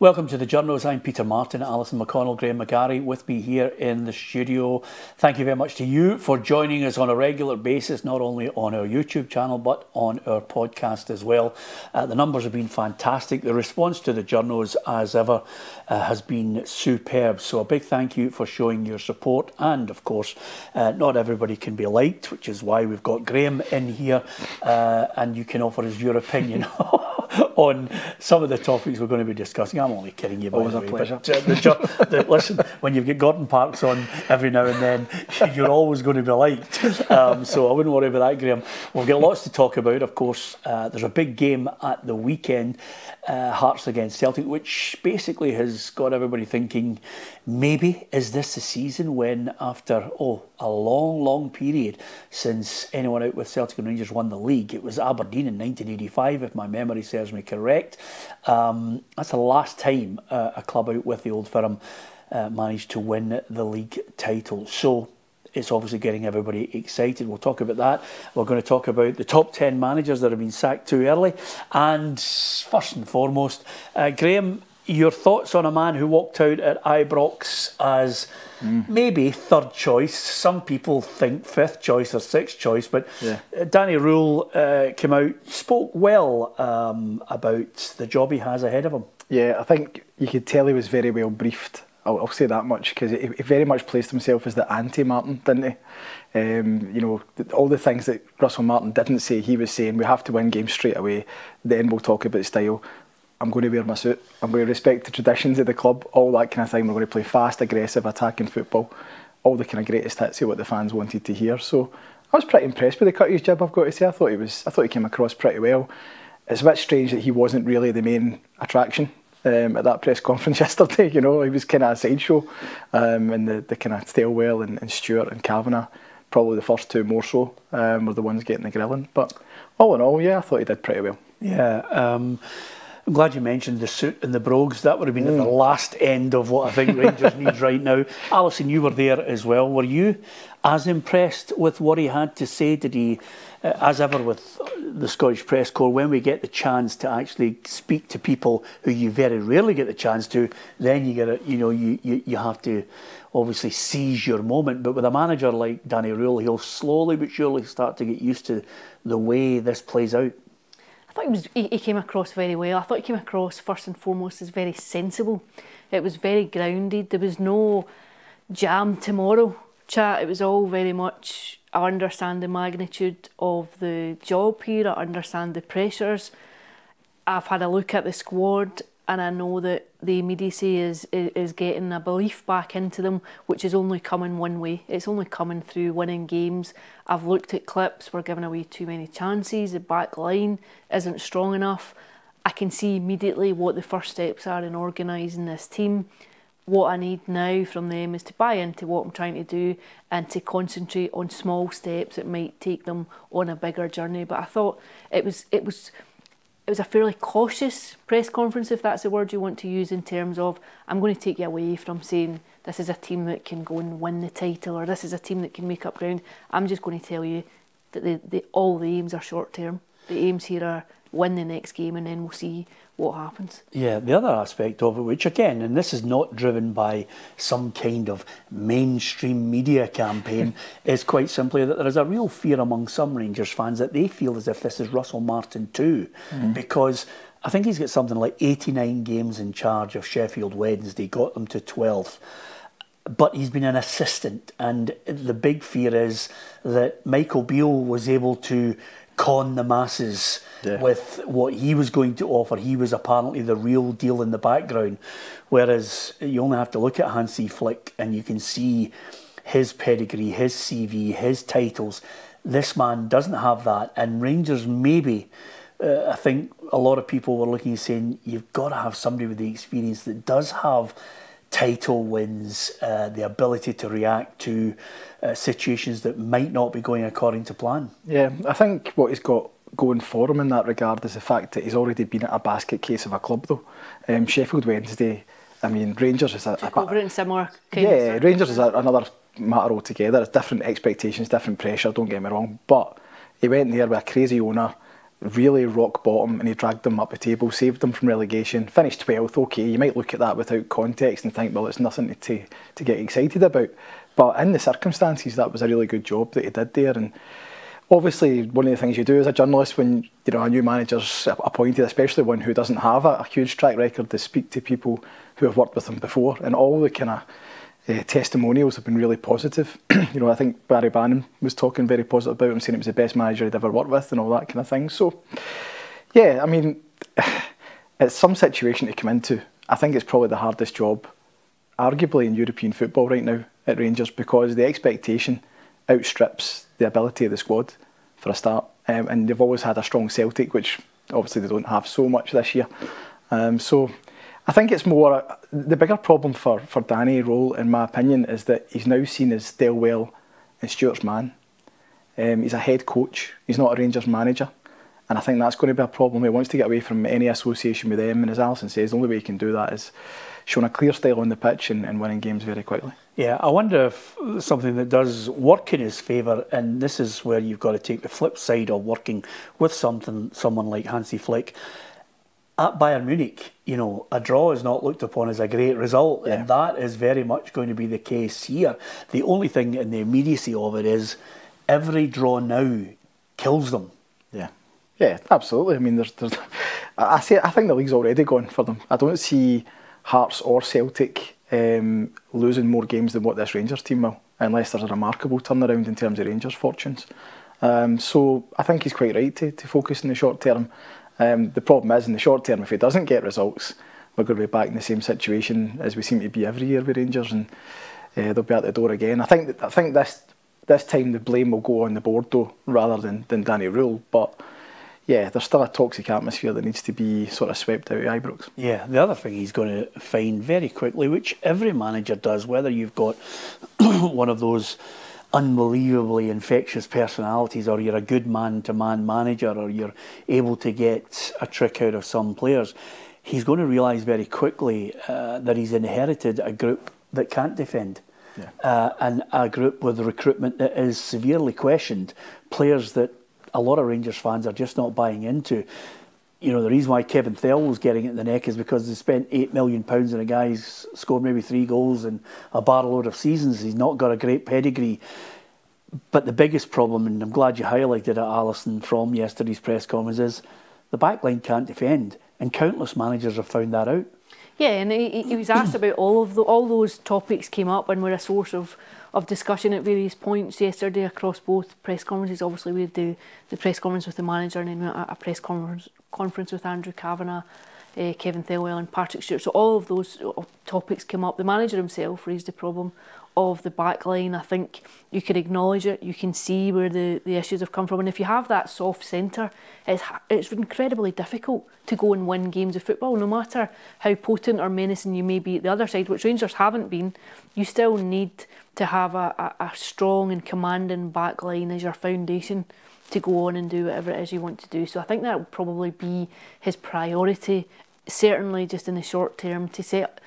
Welcome to the Journos. I'm Peter Martin, Alison, McConnell, Graeme, McGarry with me here in the studio. Thank you very much to you for joining us on a regular basis, not only on our YouTube channel but on our podcast as well. The numbers have been fantastic. The response to the Journos, as ever, has been superb. So a big thank you for showing your support. And of course, not everybody can be liked, which is why we've got Graeme in here, and you can offer us your opinion on some of the topics we're going to be discussing. I'm only kidding you, by Always the way. a pleasure. But, listen, when you've got Gordon Parks on every now and then, you're always going to be liked. So I wouldn't worry about that, Graeme. We've got lots to talk about, of course. There's a big game at the weekend, Hearts against Celtic, which basically has got everybody thinking, maybe is this the season when, after a long period since anyone out with Celtic and Rangers won the league, it was Aberdeen in 1985, if my memory serves me correct. That's the last time a club out with the old firm managed to win the league title. So it's obviously getting everybody excited. We'll talk about that. We're going to talk about the top 10 managers that have been sacked too early. And first and foremost, Graeme, your thoughts on a man who walked out at Ibrox as maybe third choice. Some people think fifth choice or sixth choice, but yeah. Danny Rohl came out, spoke well about the job he has ahead of him. Yeah, I think you could tell he was very well briefed. I'll say that much, because he very much placed himself as the anti-Martin, didn't he? You know, all the things that Russell Martin didn't say, he was saying. We have to win games straight away. Then we'll talk about style. I'm going to wear my suit. I'm going to respect the traditions of the club, all that kind of thing. We're going to play fast, aggressive, attacking football. All the kind of greatest hits of what the fans wanted to hear. So I was pretty impressed with the cut of his jib, I've got to say. I thought he came across pretty well. It's a bit strange that he wasn't really the main attraction at that press conference yesterday. You know, he was kind of a sideshow, and the kind of Stilwell and Stewart and Kavanagh, probably the first two more so, were the ones getting the grilling. But all in all, yeah, I thought he did pretty well. Yeah. I'm glad you mentioned the suit and the brogues. That would have been at the last end of what I think Rangers needs right now. Alison, you were there as well. Were you as impressed with what he had to say? Did he, as ever with the Scottish Press Corps, when we get the chance to actually speak to people who you very rarely get the chance to, then you get it. You know, you have to obviously seize your moment. But with a manager like Danny Rohl, he'll slowly but surely start to get used to the way this plays out. I thought he came across very well. I thought he came across first and foremost as very sensible. It was very grounded. There was no jam tomorrow chat. It was all very much, I understand the magnitude of the job here. I understand the pressures. I've had a look at the squad and I know that the immediacy is getting a belief back into them, which is only coming one way. It's only coming through winning games. I've looked at clips, we're giving away too many chances, the back line isn't strong enough. I can see immediately what the first steps are in organising this team. What I need now from them is to buy into what I'm trying to do and to concentrate on small steps that might take them on a bigger journey. But I thought it was a fairly cautious press conference, if that's the word you want to use, in terms of, I'm going to take you away from saying this is a team that can go and win the title or this is a team that can make up ground. I'm just going to tell you that all the aims are short term. The aims here are win the next game and then we'll see what happens. Yeah, the other aspect of it, which again, and this is not driven by some kind of mainstream media campaign, is quite simply that there is a real fear among some Rangers fans that they feel as if this is Russell Martin too, because I think he's got something like 89 games in charge of Sheffield Wednesday, got them to 12th. But he's been an assistant, and the big fear is that Michael Beale was able to con the masses with what he was going to offer. He was apparently the real deal in the background, whereas you only have to look at Hansi Flick and you can see his pedigree, his CV, his titles. This man doesn't have that, and Rangers maybe, I think a lot of people were looking and saying, you've got to have somebody with the experience that does have title wins, the ability to react to situations that might not be going according to plan. Yeah, I think what he's got going for him in that regard is the fact that he's already been at a basket case of a club though. Sheffield Wednesday, I mean, Rangers is over in similar kind of Rangers is another matter altogether. It's different expectations, different pressure, don't get me wrong, but he went there with a crazy owner. really rock bottom, and he dragged them up the table, saved them from relegation, finished 12th. Okay, you might look at that without context and think, well, it's nothing to get excited about. But in the circumstances, that was a really good job that he did there. And obviously, one of the things you do as a journalist when a new manager's appointed, especially one who doesn't have a huge track record, is speak to people who have worked with him before, and all the kind of testimonials have been really positive. I think Barry Bannon was talking very positive about him, saying it was the best manager he'd ever worked with and all that kind of thing. So, yeah, I mean, it's some situation to come into. I think it's probably the hardest job, arguably, in European football right now at Rangers, because the expectation outstrips the ability of the squad, for a start. And they've always had a strong Celtic, which obviously they don't have so much this year. So I think it's more, the bigger problem for Danny Rohl, in my opinion, is that he's now seen as Stilwell and Stuart's man. He's a head coach, he's not a Rangers manager, and I think that's going to be a problem. He wants to get away from any association with them, and as Alison says, the only way he can do that is showing a clear style on the pitch and winning games very quickly. Yeah, I wonder if something that does work in his favour, and this is where you've got to take the flip side of working with someone like Hansi Flick. At Bayern Munich, a draw is not looked upon as a great result, and that is very much going to be the case here. The only thing in the immediacy of it is every draw now kills them. Yeah, absolutely. I mean, I think the league's already gone for them. I don't see Hearts or Celtic losing more games than what this Rangers team will, unless there's a remarkable turnaround in terms of Rangers' fortunes. So I think he's quite right to focus in the short term. The problem is, in the short term, if he doesn't get results, we're going to be back in the same situation as we seem to be every year with Rangers, and they'll be at the door again. I think this time the blame will go on the board, though, rather than Danny Rohl. But yeah, there's still a toxic atmosphere that needs to be sort of swept out of Ibrox. Yeah, the other thing he's going to find very quickly, which every manager does, whether you've got one of those unbelievably infectious personalities, or you're a good man-to-man manager, or you're able to get a trick out of some players, he's going to realise very quickly that he's inherited a group that can't defend. And a group with recruitment that is severely questioned, players that a lot of Rangers fans are just not buying into. The reason why Kevin Thell's getting it in the neck is because they spent £8 million and a guy's scored maybe 3 goals in a barrel load of seasons. He's not got a great pedigree. But the biggest problem, and I'm glad you highlighted it, Alison, from yesterday's press conference, is the backline can't defend, and countless managers have found that out. Yeah, and he was asked about all those topics came up and were a source of discussion at various points yesterday across both press conferences. Obviously, we had the press conference with the manager, and then a press conference with Andrew Kavanagh, Kevin Thelwell and Patrick Stewart. So all of those topics came up. The manager himself raised the problem of the back line. I think you can acknowledge it, you can see where the issues have come from, and if you have that soft centre, it's incredibly difficult to go and win games of football. No matter how potent or menacing you may be at the other side, which Rangers haven't been, you still need to have a strong and commanding back line as your foundation to go on and do whatever it is you want to do. So I think that will probably be his priority, certainly just in the short term, to set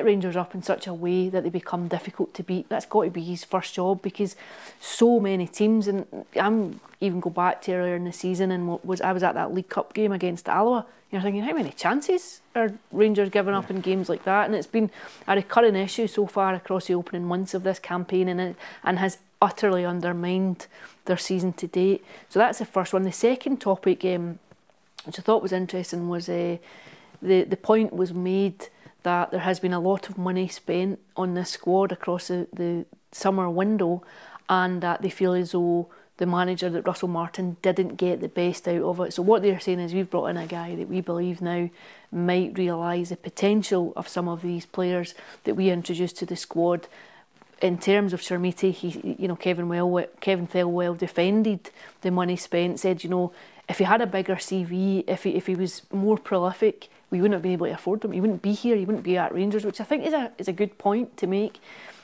Rangers up in such a way that they become difficult to beat. That's got to be his first job, because so many teams, and I'm even go back to earlier in the season, and I was at that League Cup game against Alloa. You're thinking, how many chances are Rangers giving up in games like that? And it's been a recurring issue so far across the opening months of this campaign, and has utterly undermined their season to date. So that's the first one. The second topic, which I thought was interesting, was the point was made that there has been a lot of money spent on this squad across the summer window, and that they feel as though the manager, that Russell Martin, didn't get the best out of it. So what they're saying is, we've brought in a guy that we believe now might realise the potential of some of these players that we introduced to the squad. In terms of Sharmiti, Kevin Thelwell defended the money spent, said, if he had a bigger CV, if he was more prolific, we wouldn't have been able to afford him. He wouldn't be here, he wouldn't be at Rangers, which I think is a good point to make.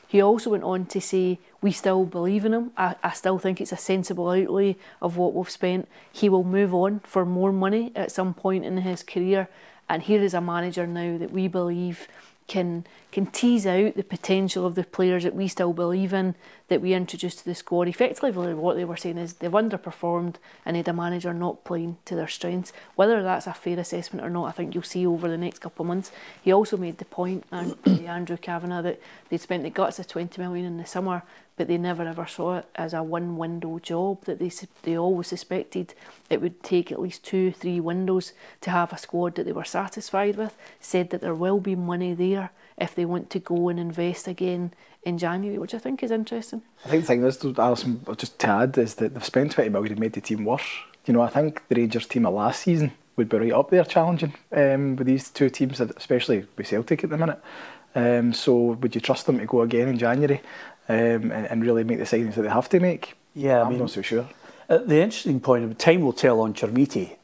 He also went on to say, we still believe in him. I still think it's a sensible outlay of what we've spent. He will move on for more money at some point in his career. And here is a manager now that we believe can tease out the potential of the players that we still believe in, that we introduced to the squad. Effectively, what they were saying is they've underperformed and had a manager not playing to their strengths. Whether that's a fair assessment or not, I think you'll see over the next couple of months. He also made the point, Andrew Kavanagh, that they'd spent the guts of 20 million in the summer, but they never ever saw it as a one-window job, that they always suspected it would take at least 2-3 windows to have a squad that they were satisfied with. Said that there will be money there if they want to go and invest again in January, which I think is interesting. I think the thing is, Alison, just to add, is that they've spent 20 million and made the team worse. You know, I think the Rangers team of last season would be right up there challenging with these two teams, especially with Celtic at the minute. So would you trust them to go again in January and really make the signings that they have to make? Yeah, I'm not so sure. The interesting point, time will tell on Chermiti,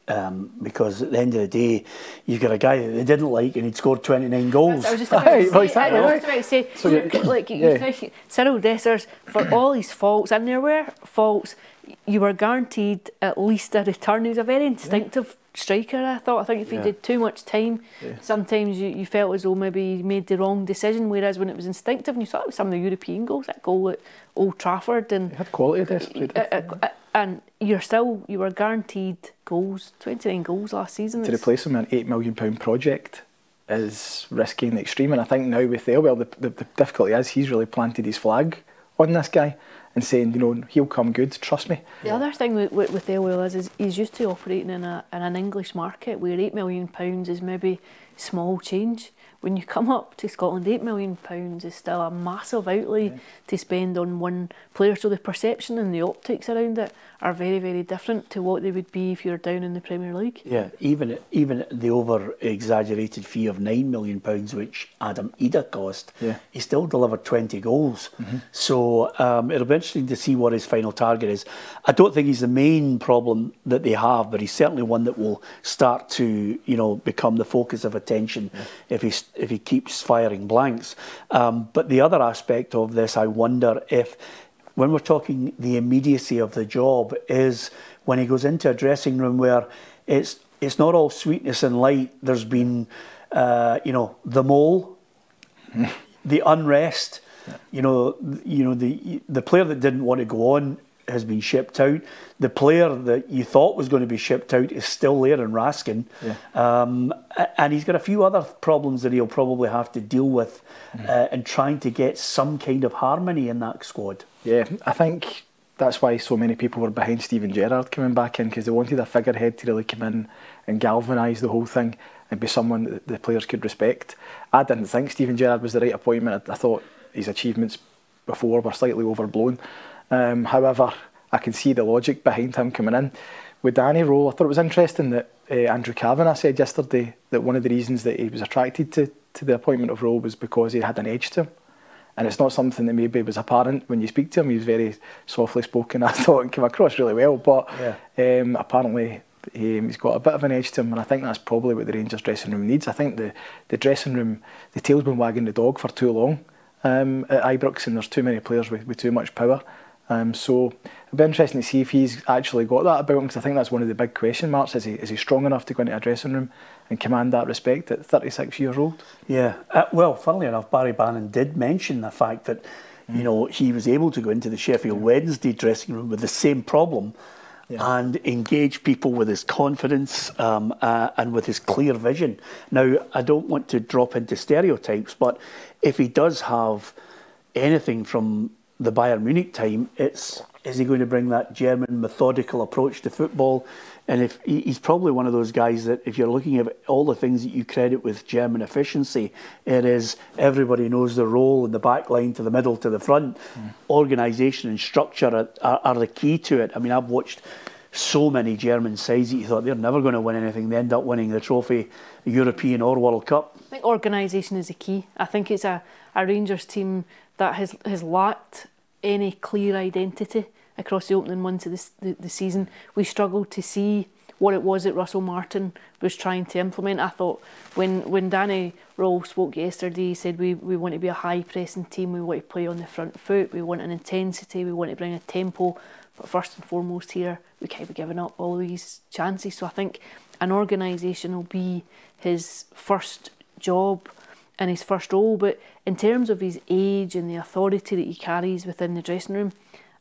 because at the end of the day, you've got a guy that they didn't like and he'd scored 29 goals. I was just about to say, Cyril Dessers, for all his faults, and there were faults, you were guaranteed at least a return. He was a very instinctive striker, I thought. I think if he did too much time, sometimes you felt as though maybe he made the wrong decision, whereas when it was instinctive, and you saw it with some of the European goals, that goal at Old Trafford, and he had quality there. and you were guaranteed goals, 29 goals last season. To replace him with an £8 million project is risky in the extreme, and I think now with Elwell, the difficulty is he's really planted his flag on this guy and saying, you know, he'll come good, trust me. The other thing with Elwell is he's used to operating in an English market where £8 million is maybe small change. When you come up to Scotland, £8 million is still a massive outlay to spend on one player. So the perception and the optics around it are very, very different to what they would be if you're down in the Premier League. Yeah, even the over-exaggerated fee of £9 million, which Adam Ida cost, he still delivered 20 goals. So it'll be interesting to see what his final target is. I don't think he's the main problem that they have, but he's certainly one that will start to, you know, become the focus of attention if he keeps firing blanks. But the other aspect of this, I wonder if, when we're talking the immediacy of the job, is when he goes into a dressing room where it's not all sweetness and light. There's been, you know, the mole, the unrest. You know, the player that didn't want to go on has been shipped out. The player that you thought was going to be shipped out is still there in Raskin. And he's got a few other problems that he'll probably have to deal with in trying to get some kind of harmony in that squad. Yeah, I think that's why so many people were behind Steven Gerrard coming back in, because they wanted a figurehead to really come in and galvanise the whole thing and be someone that the players could respect. I didn't think Steven Gerrard was the right appointment. I thought his achievements before were slightly overblown. However, I can see the logic behind him coming in. With Danny Rohl, I thought it was interesting that Andrew Kavanagh said yesterday that one of the reasons that he was attracted to the appointment of Rohl was because he had an edge to him. And it's not something that maybe was apparent when you speak to him. He was very softly spoken, I thought, and came across really well. But apparently he's got a bit of an edge to him, and I think that's probably what the Rangers dressing room needs. I think the dressing room, the tail's been wagging the dog for too long at Ibrox, and there's too many players with too much power. So it'll be interesting to see if he's actually got that about him, because I think that's one of the big question marks. Is he strong enough to go into a dressing room and command that respect at 36 years old? Yeah, well, funnily enough, Barry Bannon did mention the fact that you know, he was able to go into the Sheffield Wednesday dressing room with the same problem and engage people with his confidence and with his clear vision. Now, I don't want to drop into stereotypes, but if he does have anything from the Bayern Munich time, is he going to bring that German methodical approach to football? And if he's probably one of those guys that, if you're looking at all the things that you credit with German efficiency, it is everybody knows their role in the back line to the middle to the front. Organisation and structure are the key to it. I mean, I've watched so many German sides that you thought they're never going to win anything. They end up winning the trophy, European or World Cup. I think organisation is the key. I think it's a Rangers team that has lacked any clear identity across the opening months of the season. We struggled to see what it was that Russell Martin was trying to implement. I thought when Danny Rohl spoke yesterday, he said we want to be a high pressing team, we want to play on the front foot, we want an intensity, we want to bring a tempo, but first and foremost here, we can't be giving up all these chances. So I think an organisation will be his first job. in his first role, but in terms of his age and the authority that he carries within the dressing room,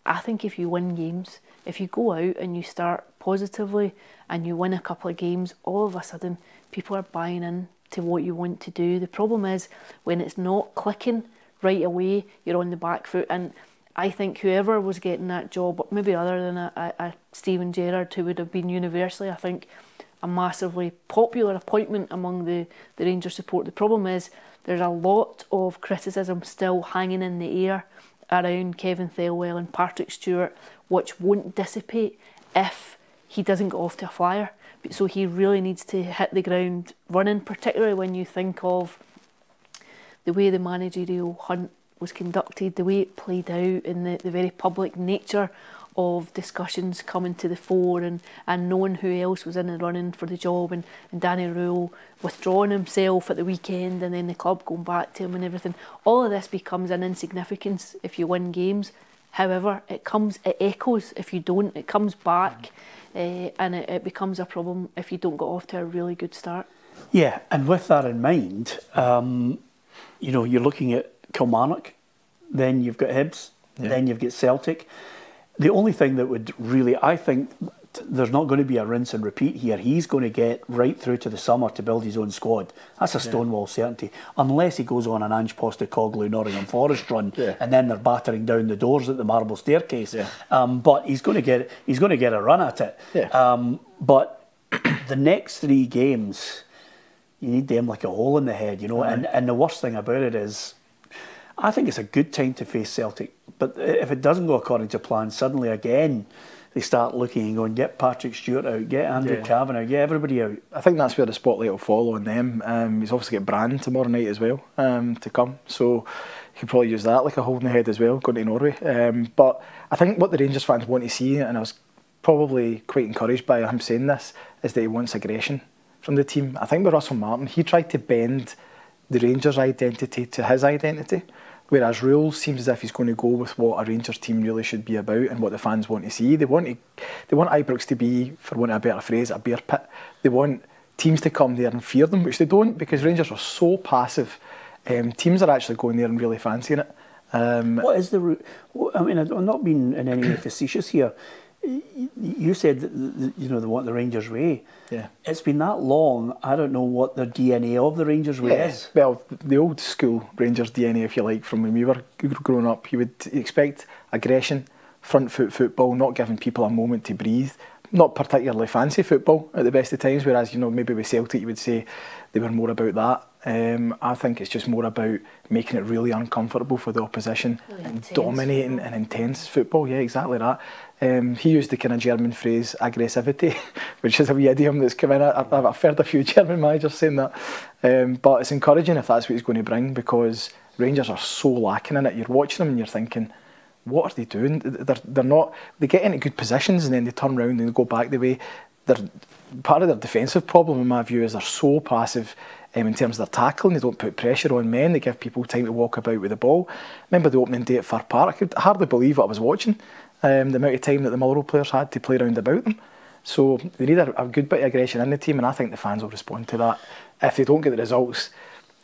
I think if you win games, if you go out and you start positively and you win a couple of games, all of a sudden people are buying in to what you want to do. The problem is when it's not clicking right away, you're on the back foot. And I think whoever was getting that job, maybe other than a Steven Gerrard, who would have been universally, I think, a massively popular appointment among the Rangers support. The problem is there's a lot of criticism still hanging in the air around Kevin Thelwell and Patrick Stewart, which won't dissipate if he doesn't get off to a flyer. So he really needs to hit the ground running, particularly when you think of the way the managerial hunt was conducted, the way it played out, and the very public nature of discussions coming to the fore, and knowing who else was in the running for the job, and Danny Rohl withdrawing himself at the weekend, and then the club going back to him and everything. All of this becomes an insignificance if you win games. However, it echoes if you don't. It comes back, and it becomes a problem if you don't get off to a really good start. Yeah, and with that in mind, you know, you're looking at Kilmarnock, then you've got Hibs, then you've got Celtic. The only thing that would really, I think, there's not going to be a rinse and repeat here. He's going to get right through to the summer to build his own squad. That's a stonewall certainty. Unless he goes on an Ange Postecoglou Nottingham Forest run, and then they're battering down the doors at the marble staircase. But he's going to get a run at it. But the next 3 games, you need them like a hole in the head, you know. And the worst thing about it is, I think it's a good time to face Celtic. But if it doesn't go according to plan, suddenly again they start looking and going, get Patrick Stewart out, get Andrew Cavan out, get everybody out. I think that's where the spotlight will fall on them. He's obviously got Brand tomorrow night as well to come, so he could probably use that like a hole in the head as well, going to Norway. But I think what the Rangers fans want to see, and I was probably quite encouraged by him saying this, is that he wants aggression from the team. I think with Russell Martin, he tried to bend the Rangers' identity to his identity. Whereas Rohl seems as if he's going to go with what a Rangers team really should be about and what the fans want to see. They want Ibrox to be, for want of a better phrase, a bear pit. They want teams to come there and fear them, which they don't, because Rangers are so passive. Teams are actually going there and really fancying it. What is the route? I mean, I'm not being in any way facetious here. You said that, you know, they want the Rangers way. Yeah. It's been that long, I don't know what the DNA of the Rangers way is. Well, the old school Rangers DNA, if you like, from when we were growing up, you would expect aggression, front foot football, not giving people a moment to breathe. Not particularly fancy football at the best of times, whereas, you know, maybe with Celtic you would say they were more about that. I think it's just more about making it really uncomfortable for the opposition, really and dominating and intense football. Yeah, exactly that. He used the kind of German phrase aggressivity, which is a wee idiom that's come in. I've heard a few German managers saying that. But it's encouraging if that's what he's going to bring, because Rangers are so lacking in it. You're watching them and you're thinking, what are they doing? They're not. They get into good positions and then they turn around and they go back the way. Part of their defensive problem, in my view, is they're so passive in terms of their tackling. They don't put pressure on men. They give people time to walk about with the ball. Remember the opening day at Fir Park? I could hardly believe what I was watching. The amount of time that the Motherwell players had to play around about them. So they need a good bit of aggression in the team, and I think the fans will respond to that. If they don't get the results,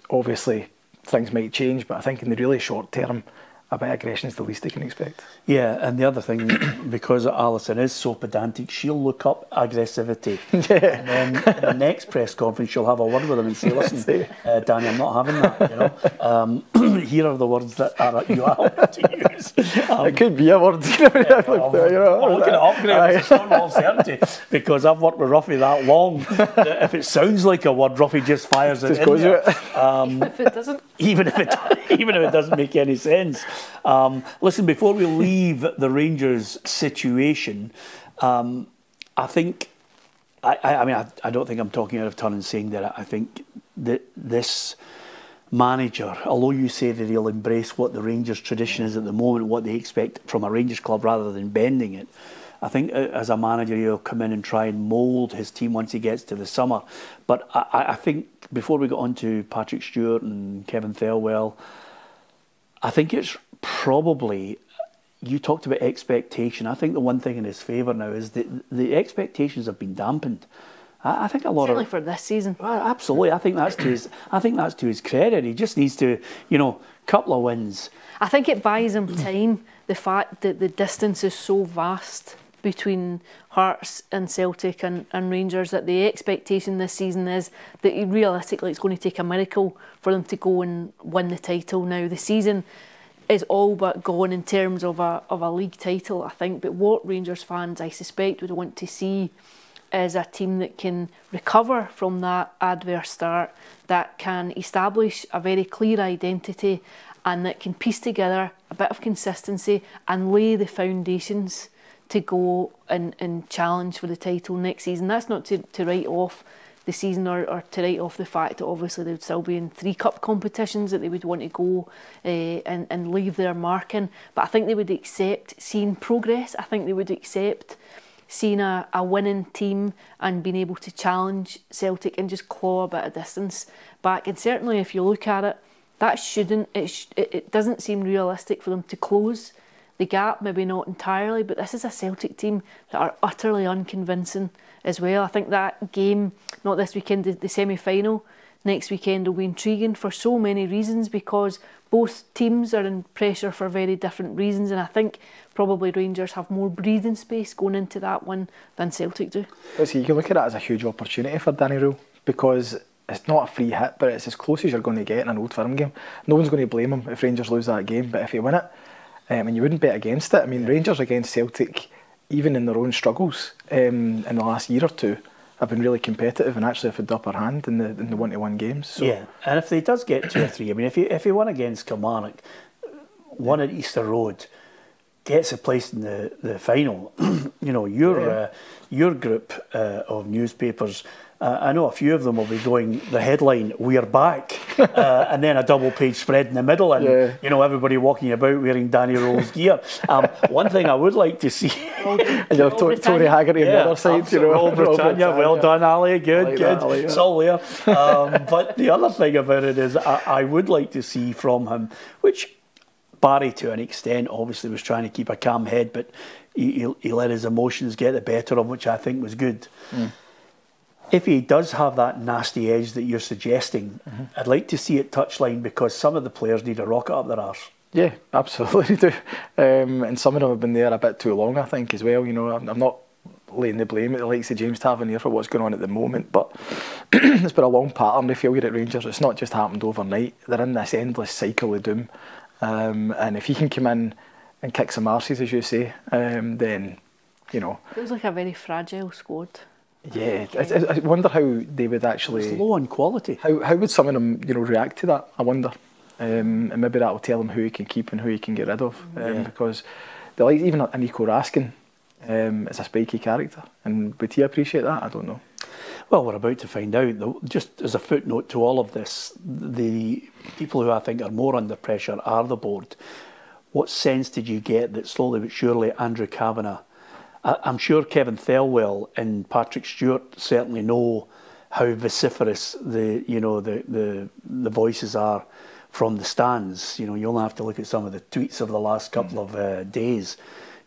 obviously things might change, but I think in the really short term, a bit of aggression is the least they can expect. Yeah, and the other thing, because Alison is so pedantic, she'll look up aggressivity. And then in the next press conference, she'll have a word with him and say, listen, Danny, I'm not having that, you know. Here are the words that you are allowed to use. It could be a word. We're looking at upgrade, it's a stonewall certainty, because I've worked with Ruffy that long, that if it sounds like a word, Ruffy just fires it just in goes there. Even if it doesn't. Even if it doesn't make any sense. Listen, before we leave the Rangers situation, I think, I mean, I don't think I'm talking out of turn in saying that I think that this manager, although you say that he'll embrace what the Rangers tradition is at the moment, what they expect from a Rangers club rather than bending it, I think as a manager he'll come in and try and mould his team once he gets to the summer. But I think before we get on to Patrick Stewart and Kevin Thelwell, I think it's probably, you talked about expectation. I think the one thing in his favour now is that the expectations have been dampened. I think a lot certainly for this season. Absolutely, I think that's to his credit. He just needs to, couple of wins. I think it buys him time. The fact that the distance is so vast between Hearts and Celtic and Rangers, that the expectation this season is that realistically it's going to take a miracle for them to go and win the title. Now the season is all but gone in terms of a league title, I think. But what Rangers fans, I suspect, would want to see is a team that can recover from that adverse start, that can establish a very clear identity, and that can piece together a bit of consistency and lay the foundations to go and challenge for the title next season. That's not to write off the season or to write off the fact that obviously they would still be in 3 cup competitions that they would want to go and leave their mark in. But I think they would accept seeing progress. I think they would accept seeing a winning team and being able to challenge Celtic and just claw a bit of distance back. And certainly if you look at it, that it doesn't seem realistic for them to close the gap, maybe not entirely, but this is a Celtic team that are utterly unconvincing as well. I think that game, not this weekend, the semi-final, next weekend will be intriguing for so many reasons, because both teams are in pressure for very different reasons, and I think probably Rangers have more breathing space going into that one than Celtic do. But see, you can look at it as a huge opportunity for Danny Rohl, because it's not a free hit, but it's as close as you're going to get in an Old Firm game. No one's going to blame him if Rangers lose that game, but if you win it, and you wouldn't bet against it. I mean, Rangers against Celtic, even in their own struggles in the last year or two, have been really competitive and actually have had the upper hand in the 1-1 games. So. Yeah, and if he does get 2 or 3, I mean, if he won against Kilmarnock, won at Easter Road, gets a place in the final, your group of newspapers, I know a few of them will be going, the headline, "We're back," and then a double-page spread in the middle, and everybody walking about wearing Danny Rohl's gear. One thing I would like to see, and you have Tony Haggerty on the other side, Roll Britannia, well done, Ali, good, Ali, it's all there. But the other thing about it is, I would like to see from him, which Barry to an extent obviously was trying to keep a calm head, but he let his emotions get the better of him, which I think was good. If he does have that nasty edge that you're suggesting, I'd like to see it touchline, because some of the players need a rocket up their arse. Yeah, absolutely do. And some of them have been there a bit too long, I think, as well. I'm not laying the blame at the likes of James Tavernier for what's going on at the moment, but it's been a long pattern of failure at Rangers. It's not just happened overnight. They're in this endless cycle of doom. And if he can come in and kick some arses, as you say, then, Feels like a very fragile squad. Yeah, I wonder how they would actually... It's low on quality. How would some of them, react to that, I wonder. And maybe that will tell them who he can keep and who he can get rid of. Because even a Nico Raskin is a spiky character. And would he appreciate that? I don't know. Well, we're about to find out. Just as a footnote to all of this, the people who I think are more under pressure are the board. What sense did you get that slowly but surely Andrew Kavanagh, I'm sure Kevin Thelwell and Patrick Stewart certainly know how vociferous the voices are from the stands. You only have to look at some of the tweets of the last couple of days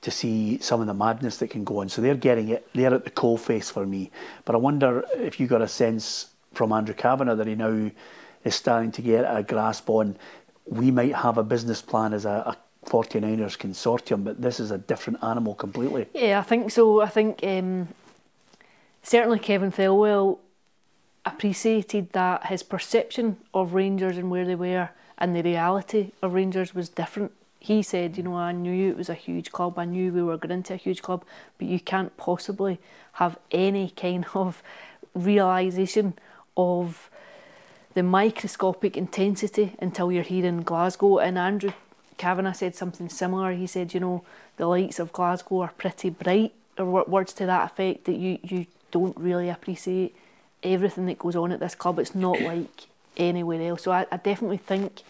to see some of the madness that can go on. So they're getting it. They're at the coalface for me. But I wonder if you got a sense from Andrew Kavanagh that he now is starting to get a grasp on, we might have a business plan as a 49ers consortium, but this is a different animal completely. Yeah, I think so. I think certainly Kevin Thelwell appreciated that his perception of Rangers and where they were and the reality of Rangers was different. He said, I knew it was a huge club, I knew we were going into a huge club, but you can't possibly have any kind of realisation of the microscopic intensity until you're here in Glasgow. And Andrew Kavanagh said something similar. He said, the lights of Glasgow are pretty bright, or words to that effect, that you don't really appreciate everything that goes on at this club. It's not like anywhere else. So I definitely think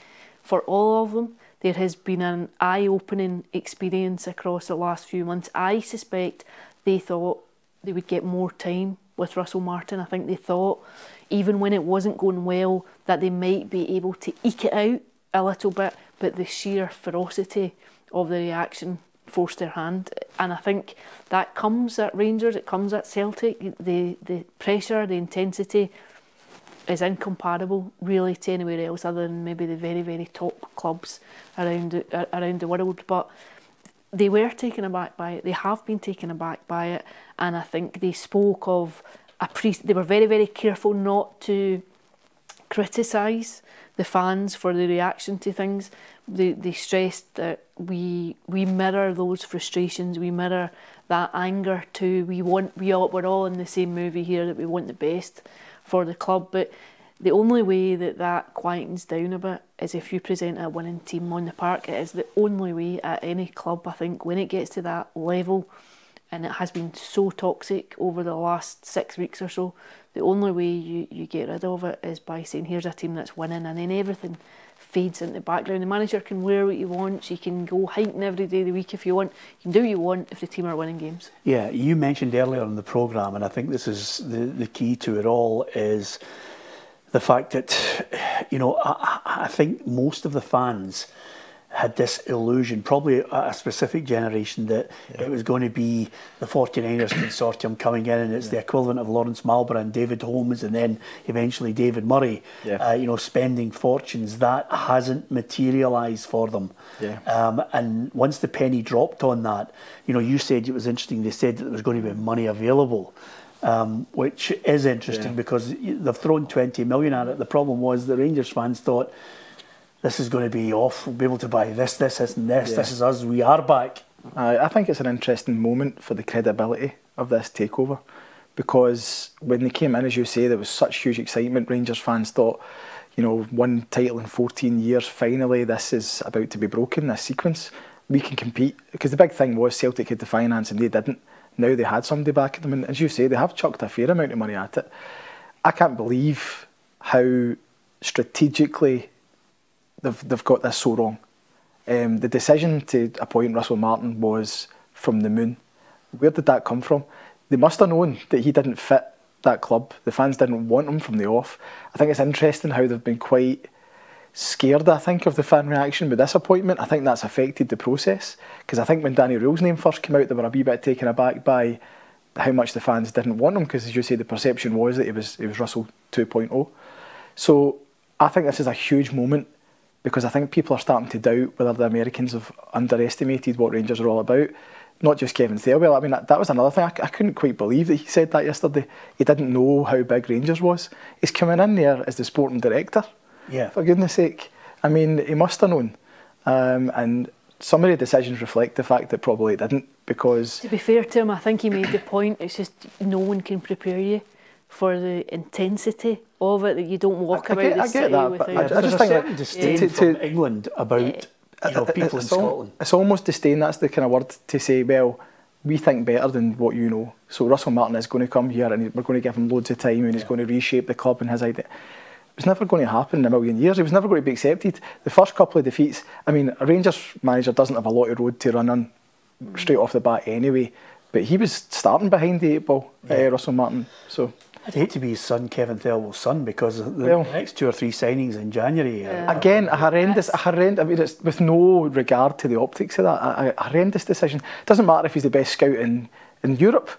for all of them, there has been an eye-opening experience across the last few months. I suspect they thought they would get more time with Russell Martin. I think they thought, even when it wasn't going well, that they might be able to eke it out a little bit, but the sheer ferocity of the reaction forced their hand. And I think that comes at Rangers, it comes at Celtic. The pressure, the intensity is incomparable really to anywhere else other than maybe the very, very top clubs around the world. But they were taken aback by it. They have been taken aback by it. And I think they spoke of they were very, very careful not to criticise the fans for the reaction to things. They stressed that we mirror those frustrations, we mirror that anger too. We're all in the same movie here, that we want the best for the club. But the only way that quietens down a bit is if you present a winning team on the park. It is the only way at any club, I think, when it gets to that level, and it has been so toxic over the last 6 weeks or so. The only way you get rid of it is by saying, here's a team that's winning, and then everything fades into the background. The manager can wear what he wants, you can go hiking every day of the week if you want, you can do what you want if the team are winning games. Yeah, you mentioned earlier in the programme, and I think this is the key to it all, is the fact that, you know, I think most of the fans had this illusion, probably a specific generation, that it was going to be the 49ers consortium coming in, and it's the equivalent of Lawrence Marlborough and David Holmes and then eventually David Murray, you know, spending fortunes. That hasn't materialised for them. And once the penny dropped on that, you know, you said it was interesting, they said that there was going to be money available. Which is interesting because they've thrown 20 million at it. The problem was the Rangers fans thought, this is going to be off, we'll be able to buy this and this, this is us, we are back. I think it's an interesting moment for the credibility of this takeover, because when they came in, as you say, there was such huge excitement. Rangers fans thought, you know, one title in 14 years, finally this is about to be broken, this sequence. We can compete, because the big thing was Celtic had the finance and they didn't. Now they had somebody back at them, and as you say, they have chucked a fair amount of money at it. I can't believe how strategically they've got this so wrong. The decision to appoint Russell Martin was from the moon. Where did that come from? They must have known that he didn't fit that club. The fans didn't want him from the off. I think it's interesting how they've been quite scared, I think, of the fan reaction with this appointment. I think that's affected the process, because I think when Danny Rohl's name first came out, they were a wee bit taken aback by how much the fans didn't want him, because, as you say, the perception was that he was Russell 2.0. So I think this is a huge moment, because I think people are starting to doubt whether the Americans have underestimated what Rangers are all about. Not just Kevin Thelwell. I mean, that was another thing. I couldn't quite believe that he said that yesterday. He didn't know how big Rangers was. He's coming in there as the sporting director. Yeah. For goodness sake. I mean, he must have known. And some of the decisions reflect the fact that probably it didn't, because... To be fair to him, I think he made the point, it's just no one can prepare you for the intensity of it, that you don't walk about the city without... I just think that disdain from England about you know, people in Scotland. It's almost disdain. That's the kind of word to say, well, we think better than what you know. So Russell Martin is going to come here and we're going to give him loads of time and he's going to reshape the club and his idea. It was never going to happen in a million years. It was never going to be accepted. The first couple of defeats, I mean, a Rangers manager doesn't have a lot of road to run on straight off the bat anyway, but he was starting behind the 8 ball, Russell Martin. So I'd hate to be his son, Kevin Thelwell's son, because the next 2 or 3 signings in January... Again, a horrendous, I mean, it's with no regard to the optics of that, a horrendous decision. It doesn't matter if he's the best scout in Europe.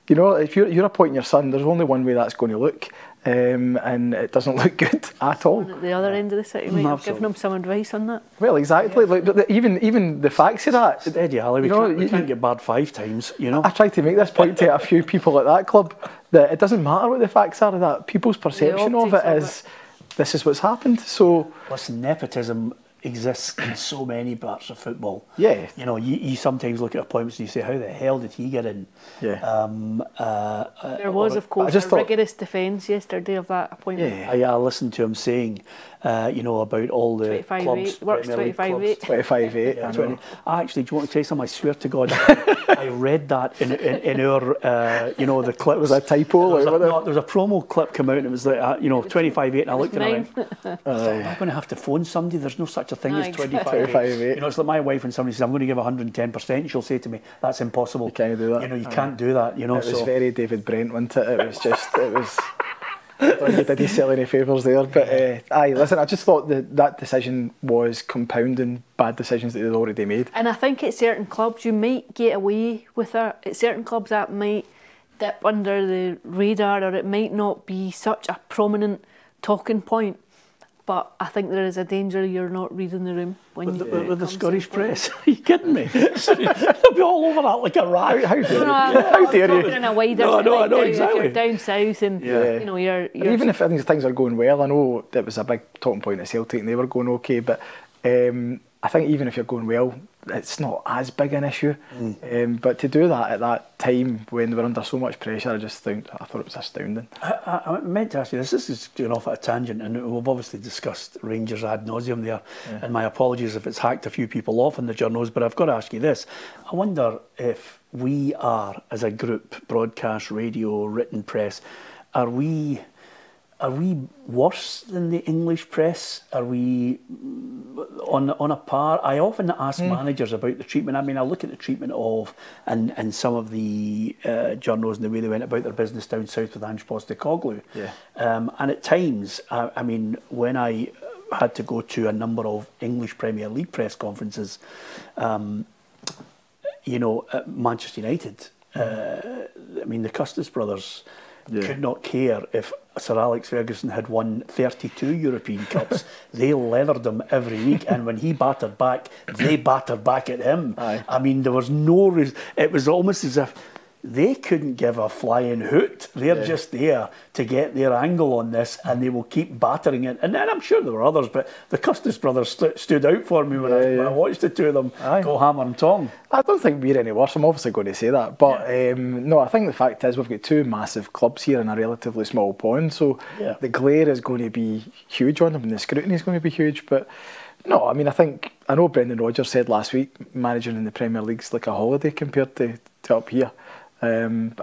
You know, if you're appointing your son, there's only one way that's going to look, and it doesn't look good at all. At the other end of the city, might have given him some advice on that. Well, exactly. Like, but even the facts of that... Steady, Ali, we can't get barred 5 times, you know. I tried to make this point to a few people at that club, that it doesn't matter what the facts are of that. People's perception of it is, this is what's happened. So... Listen, nepotism exists in so many parts of football. Yeah. You know, you sometimes look at appointments and you say, how the hell did he get in? Yeah. There was, of course, a rigorous defence yesterday of that appointment. Yeah, I listened to him saying, you know, about all the clubs. Works 25-8. 25-8. Actually, do you want to tell you something? I swear to God, I read that in our, you know, the clip. Was a typo? There was a promo clip come out and it was like, you know, 25-8, and I looked at it and I went, I'm going to have to phone somebody. There's no such a thing as 25-8. You know, it's like my wife, when somebody says, I'm going to give 110%, she'll say to me, that's impossible. You can't do that. You know, you can't do that, you know. It was very David Brent, wasn't it? It was just, it was... You did sell any favours there, but aye, listen, I just thought that decision was compounding bad decisions that they'd already made. And I think at certain clubs you might get away with it. At certain clubs that might dip under the radar, or it might not be such a prominent talking point. But I think there is a danger you're not reading the room when with the Scottish press. Are you kidding me? They'll be all over that like a rat. How dare you? How dare you? In a wider I know exactly. If you're down south and you know you're even if things are going well, I know that was a big talking point at Celtic and they were going okay, but I think even if you're going well, it's not as big an issue. But to do that at that time when they were under so much pressure, I thought it was astounding. I meant to ask you this. This is going off at a tangent, and we've obviously discussed Rangers ad nauseum there. And my apologies if it's hacked a few people off in the Journos, but I've got to ask you this. I wonder if we are, as a group, broadcast, radio, written press, are we worse than the English press? Are we on a par? I often ask managers about the treatment. I mean, I look at the treatment of and some of the Journos and the way they went about their business down south with Ange Postecoglou. And at times, I mean, when I had to go to a number of English Premier League press conferences, you know, at Manchester United, I mean, the Custis brothers could not care if Sir Alex Ferguson had won 32 European Cups. They leathered him every week, and when he battered back, they battered back at him. I mean, there was no... it was almost as if they couldn't give a flying hoot. They're just there to get their angle on this, and they will keep battering it. And then I'm sure there were others, but the Custis brothers stood out for me when I watched the two of them go hammer and tong. I don't think we're any worse. I'm obviously going to say that, but no, I think the fact is we've got two massive clubs here in a relatively small pond, so the glare is going to be huge on them, and the scrutiny is going to be huge. But no, I mean, I know Brendan Rodgers said last week managing in the Premier League's like a holiday compared to up here. I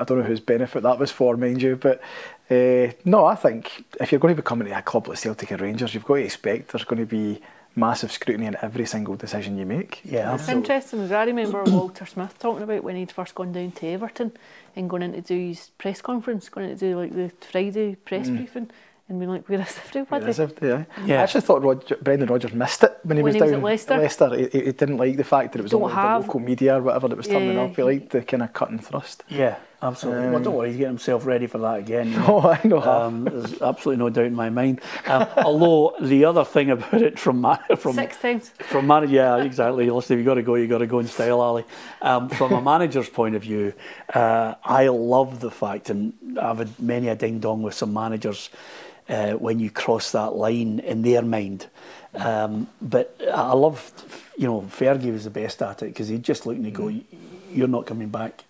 don't know whose benefit that was for, mind you, but no, I think if you're going to be coming to a club like Celtic and Rangers, you've got to expect there's going to be massive scrutiny in every single decision you make. Yeah, it's interesting, because I remember Walter Smith talking about when he'd first gone down to Everton and going in to do his press conference, going in to do like the Friday press briefing. And being like, where is everybody? I actually thought Brendan Rodgers missed it when he was down at Leicester. He didn't like the fact that it was only the local media or whatever that was turning up. He liked the kind of cut and thrust. Yeah, absolutely. Well, don't worry, he's getting himself ready for that again. Oh, I know. There's absolutely no doubt in my mind. Although the other thing about it from 6 times. Yeah, exactly. Listen, if you got to go in style, Ali. From a manager's point of view, I love the fact, and I've had many a ding dong with some managers. When you cross that line in their mind. But I love, you know, Fergie was the best at it, because he'd just look and he'd go, you're not coming back,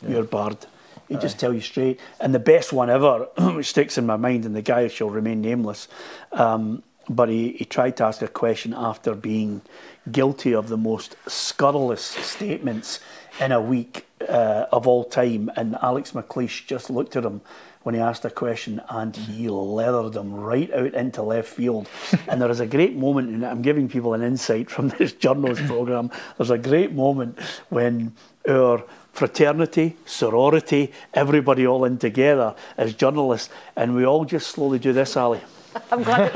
you're barred. He'd just tell you straight. And the best one ever, which sticks in my mind, and the guy shall remain nameless, but he tried to ask a question after being guilty of the most scurrilous statements in a week of all time, and Alex McLeish just looked at him when he asked a question, and he leathered him right out into left field. And there is a great moment, and I'm giving people an insight from this Journos programme, there's a great moment when our fraternity, sorority, everybody all in together as journalists, and we all just slowly do this, Ali. I'm glad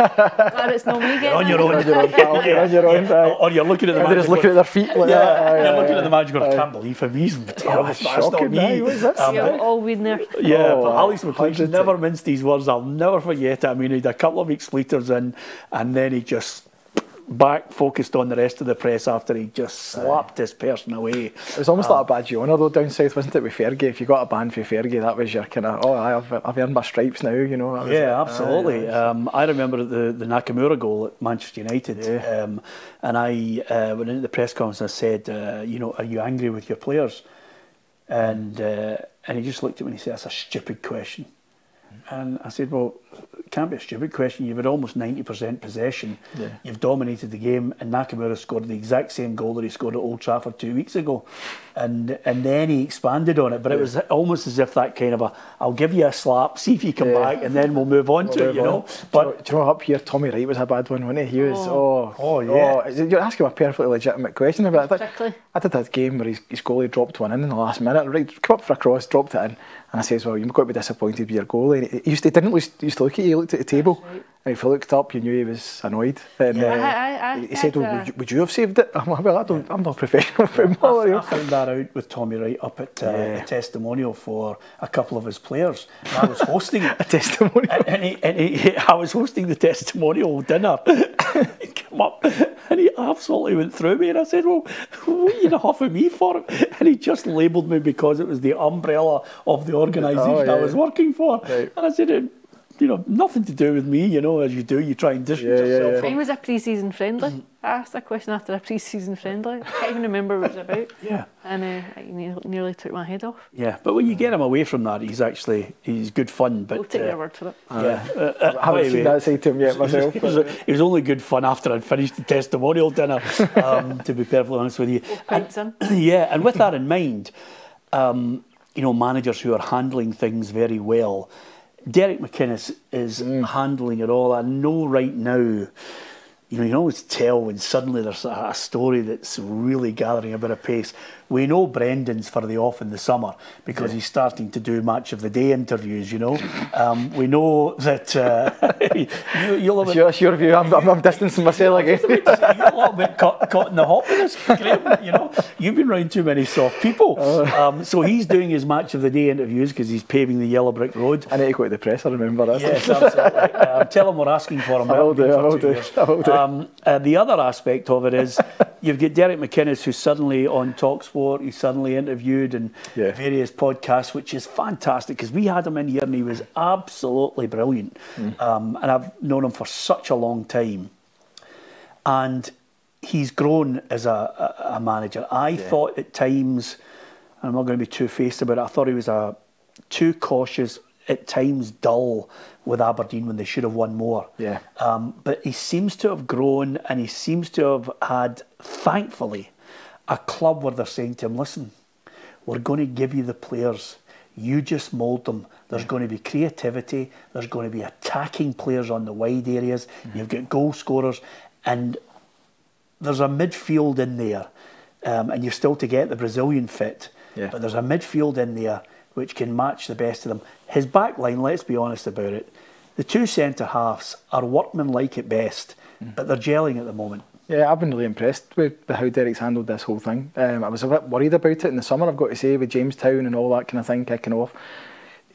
it's not me getting on your own. On your own, or you're looking at the manager. They're just looking at their feet like that. You're looking at the manager going, I can't believe him. He's terrible. That's not me. You're all been there. Yeah, but Alex McLeish never minced these words. I'll never forget it. I mean, he had a couple of expletives in, and then he just focused on the rest of the press after he just slapped this person away. It was almost like a badge of honour though down south, wasn't it, with Fergie? If you got a ban for Fergie, that was your kind of, I've earned my stripes now, you know. Yeah, absolutely. I remember the Nakamura goal at Manchester United, and I went into the press conference and I said, you know, are you angry with your players? And he just looked at me and he said, that's a stupid question. And I said, well, it can't be a stupid question. You've had almost 90% possession. You've dominated the game, and Nakamura scored the exact same goal that he scored at Old Trafford 2 weeks ago. And then he expanded on it, but it was almost as if that kind of I'll give you a slap, see if you come back, and then we'll move on to it, you know. But do you know, up here, Tommy Wright was a bad one, wasn't he? He was, you're asking a perfectly legitimate question about it. I did that game where his goalie dropped one in the last minute, right, come up for a cross, dropped it in, And I says, well, you've got to be disappointed with your goalie. And he didn't used to look at you, he looked at the table. Right. And if you looked up, you knew he was annoyed. And he said, well, would you have saved it? I'm like, well, I'm not a professional footballer. I found that out with Tommy Wright up at a testimonial for a couple of his players. And I was hosting it. A testimonial? I was hosting the testimonial dinner. He came up and he absolutely went through me, and I said, well, what are you huffing me for? And he just labelled me because it was the umbrella of the organisation I was working for. Right. And I said, nothing to do with me, as you do, you try and distance yourself. It was a pre-season friendly. I asked a question after a pre-season friendly. I can't even remember what it was about. Yeah. And it nearly took my head off. Yeah, but when you get him away from that, he's good fun. But we'll take your word for it. Yeah. I haven't seen that side to him yet myself. It was only good fun after I'd finished the testimonial dinner, to be perfectly honest with you. And with that in mind, managers who are handling things very well, Derek McInnes is handling it all. I know right now, you can always tell when suddenly there's a story that's really gathering a bit of pace. We know Brendan's for the off in the summer because he's starting to do match of the day interviews, We know that you'll have That's your view. I'm distancing myself again. You're a little bit caught in the hop with this, Graeme. You've been around too many soft people. So he's doing his match of the day interviews because he's paving the yellow brick road. I need to go to the press, I remember that. Yes, absolutely. Tell him we're asking for him. I will do. The other aspect of it is you've got Derek McInnes, who's suddenly on TalkSport. He's suddenly interviewed in various podcasts, which is fantastic because we had him in here and he was absolutely brilliant. And I've known him for such a long time. And he's grown as a manager. I thought at times, and I'm not going to be two-faced about it, I thought he was too cautious, at times dull with Aberdeen when they should have won more. Yeah. But he seems to have grown, and he seems to have had, thankfully, a club where they're saying to him, listen, we're going to give you the players. You just mould them. There's going to be creativity. There's going to be attacking players on the wide areas. You've got goal scorers. And there's a midfield in there. And you're still to get the Brazilian fit. Yeah. But there's a midfield in there which can match the best of them. His back line, let's be honest about it, the two centre-halves are workmanlike at best, but they're gelling at the moment. Yeah, I've been really impressed with how Derek's handled this whole thing. I was a bit worried about it in the summer, I've got to say, with Jamestown and all that kind of thing kicking off.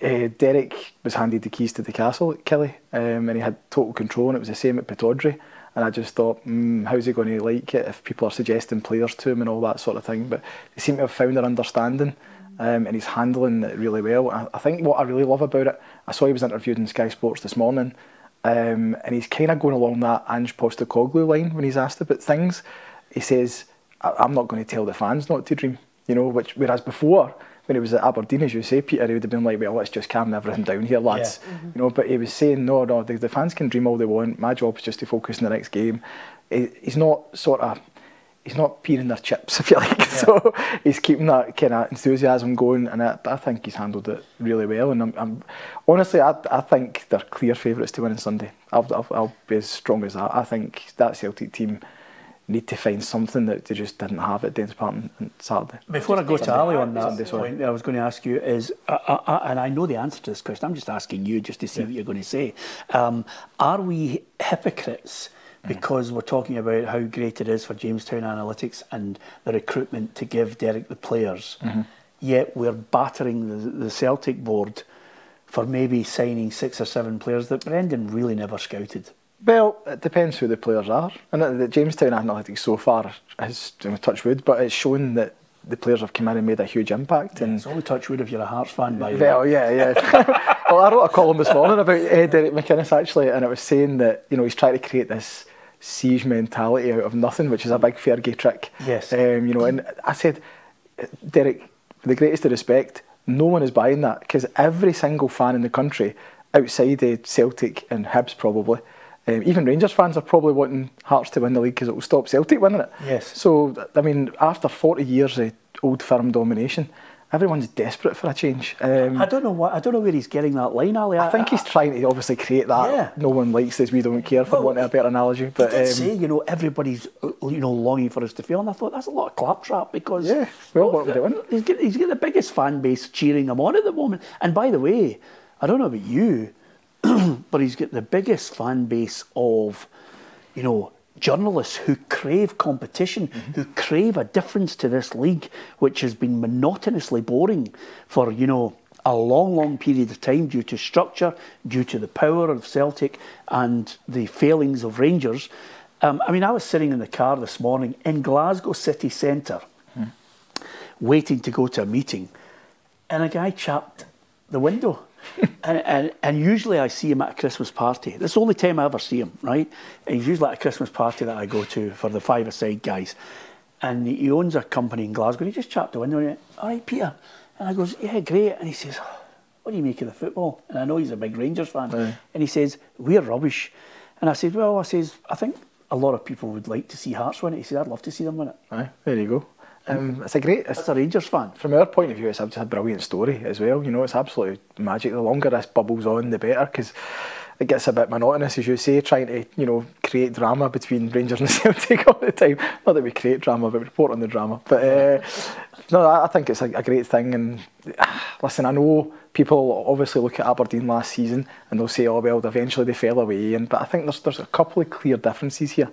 Derek was handed the keys to the castle at Killie, and he had total control, and it was the same at Pittodrie. And I just thought, how's he going to like it if people are suggesting players to him and all that sort of thing? But they seem to have found their understanding, and he's handling it really well. I think what I really love about it, I saw he was interviewed in Sky Sports this morning, and he's kind of going along that Ange Postecoglou line when he's asked about things. He says, I'm not going to tell the fans not to dream, whereas before, when he was at Aberdeen, as you say, Peter, he would have been like, well, let's just calm everything down here, lads. Yeah. But he was saying, no, the fans can dream all they want. My job is just to focus on the next game. He's not peeling their chips, if you like. Yeah. So he's keeping that kind of enthusiasm going, and I think he's handled it really well. And I'm honestly, I think they're clear favourites to win on Sunday. I'll be as strong as that. I think that Celtic team need to find something that they just didn't have at Dens Park on Saturday. Before I go to Ali on that point, I was going to ask you is, and I know the answer to this question, I'm just asking you just to see what you're going to say. Are we hypocrites because we're talking about how great it is for Jamestown Analytics and the recruitment to give Derek the players, yet we're battering the Celtic board for maybe signing 6 or 7 players that Brendan really never scouted? Well, it depends who the players are. And the Jamestown Analytics so far has, touch wood, but it's shown that the players have come in and made a huge impact. Yeah, and it's only touch wood if you're a Hearts fan, by the way. Well, yeah. Well, I wrote a column this morning about Derek McInnes, actually, and it was saying that he's trying to create this siege mentality out of nothing, which is a big Fergie trick. Yes. And I said, Derek, with the greatest of respect, no one is buying that, because every single fan in the country, outside Celtic and Hibs probably, even Rangers fans are probably wanting Hearts to win the league because it will stop Celtic winning it. Yes. So, I mean, after 40 years of Old Firm domination, Everyone's desperate for a change. I don't know what. I don't know where he's getting that line, Ali. I think he's trying to obviously create that. Yeah. No one likes this. We don't care, for want of a better analogy. But he did say, you know, everybody's, you know, longing for us to fail, and I thought that's a lot of claptrap because what are we doing? He's got the biggest fan base cheering him on at the moment. And by the way, I don't know about you, but he's got the biggest fan base of, you know, journalists who crave competition, who crave a difference to this league, which has been monotonously boring for, you know, a long, long period of time due to structure, due to the power of Celtic and the failings of Rangers. I mean, I was sitting in the car this morning in Glasgow city centre, waiting to go to a meeting, and a guy chapped the window. and usually I see him at a Christmas party. That's the only time I ever see him, right? And he's usually at a Christmas party that I go to for the five-a-side guys. And he owns a company in Glasgow. And he just chapped the window and he went, "All right, Peter." And I goes, "Yeah, great." And he says, "What do you make of the football?" And I know he's a big Rangers fan. And he says, "We're rubbish." And I said, "Well," I think a lot of people would like to see Hearts win it. He said, "I'd love to see them win it." Aye, there you go. It's a Rangers fan. From our point of view, it's just a brilliant story as well. You know, it's absolutely magic. The longer this bubbles on, the better, because it gets a bit monotonous, as you say, trying to, you know, create drama between Rangers and Celtic all the time. Not that we create drama, but we report on the drama. But no, I think it's a great thing. And listen, I know people obviously look at Aberdeen last season and they'll say, "Oh well, eventually they fell away." But I think there's a couple of clear differences here.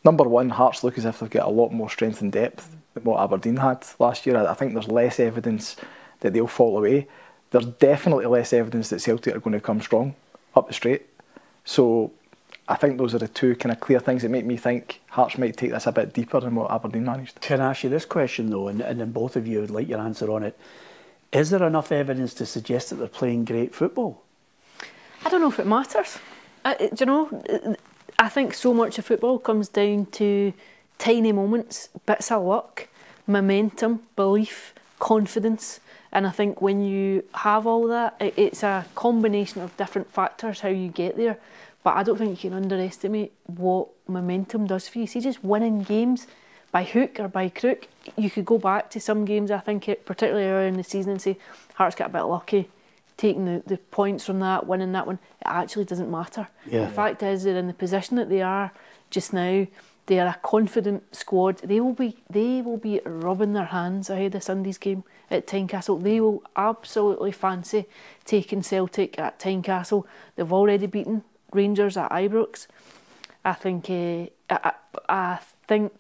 Number one, Hearts look as if they've got a lot more strength and depth than what Aberdeen had last year. I think there's less evidence that they'll fall away. There's definitely less evidence that Celtic are going to come strong up the straight. So I think those are the two kind of clear things that make me think Hearts might take this a bit deeper than what Aberdeen managed. Can I ask you this question though, and then both of you would like your answer on it. Is there enough evidence to suggest that they're playing great football? I don't know if it matters. Do you know, I think so much of football comes down to tiny moments, bits of luck, momentum, belief, confidence. And I think when you have all that, it's a combination of different factors how you get there. But I don't think you can underestimate what momentum does for you. See, just winning games by hook or by crook, you could go back to some games, I think, particularly earlier in the season, and say, Hearts got a bit lucky, taking the points from that, winning that one. It actually doesn't matter. The fact is, they're in the position that they are just now. They are a confident squad. They will be rubbing their hands ahead of Sunday's game at Tynecastle. They will absolutely fancy taking Celtic at Tynecastle. They've already beaten Rangers at Ibrox. I think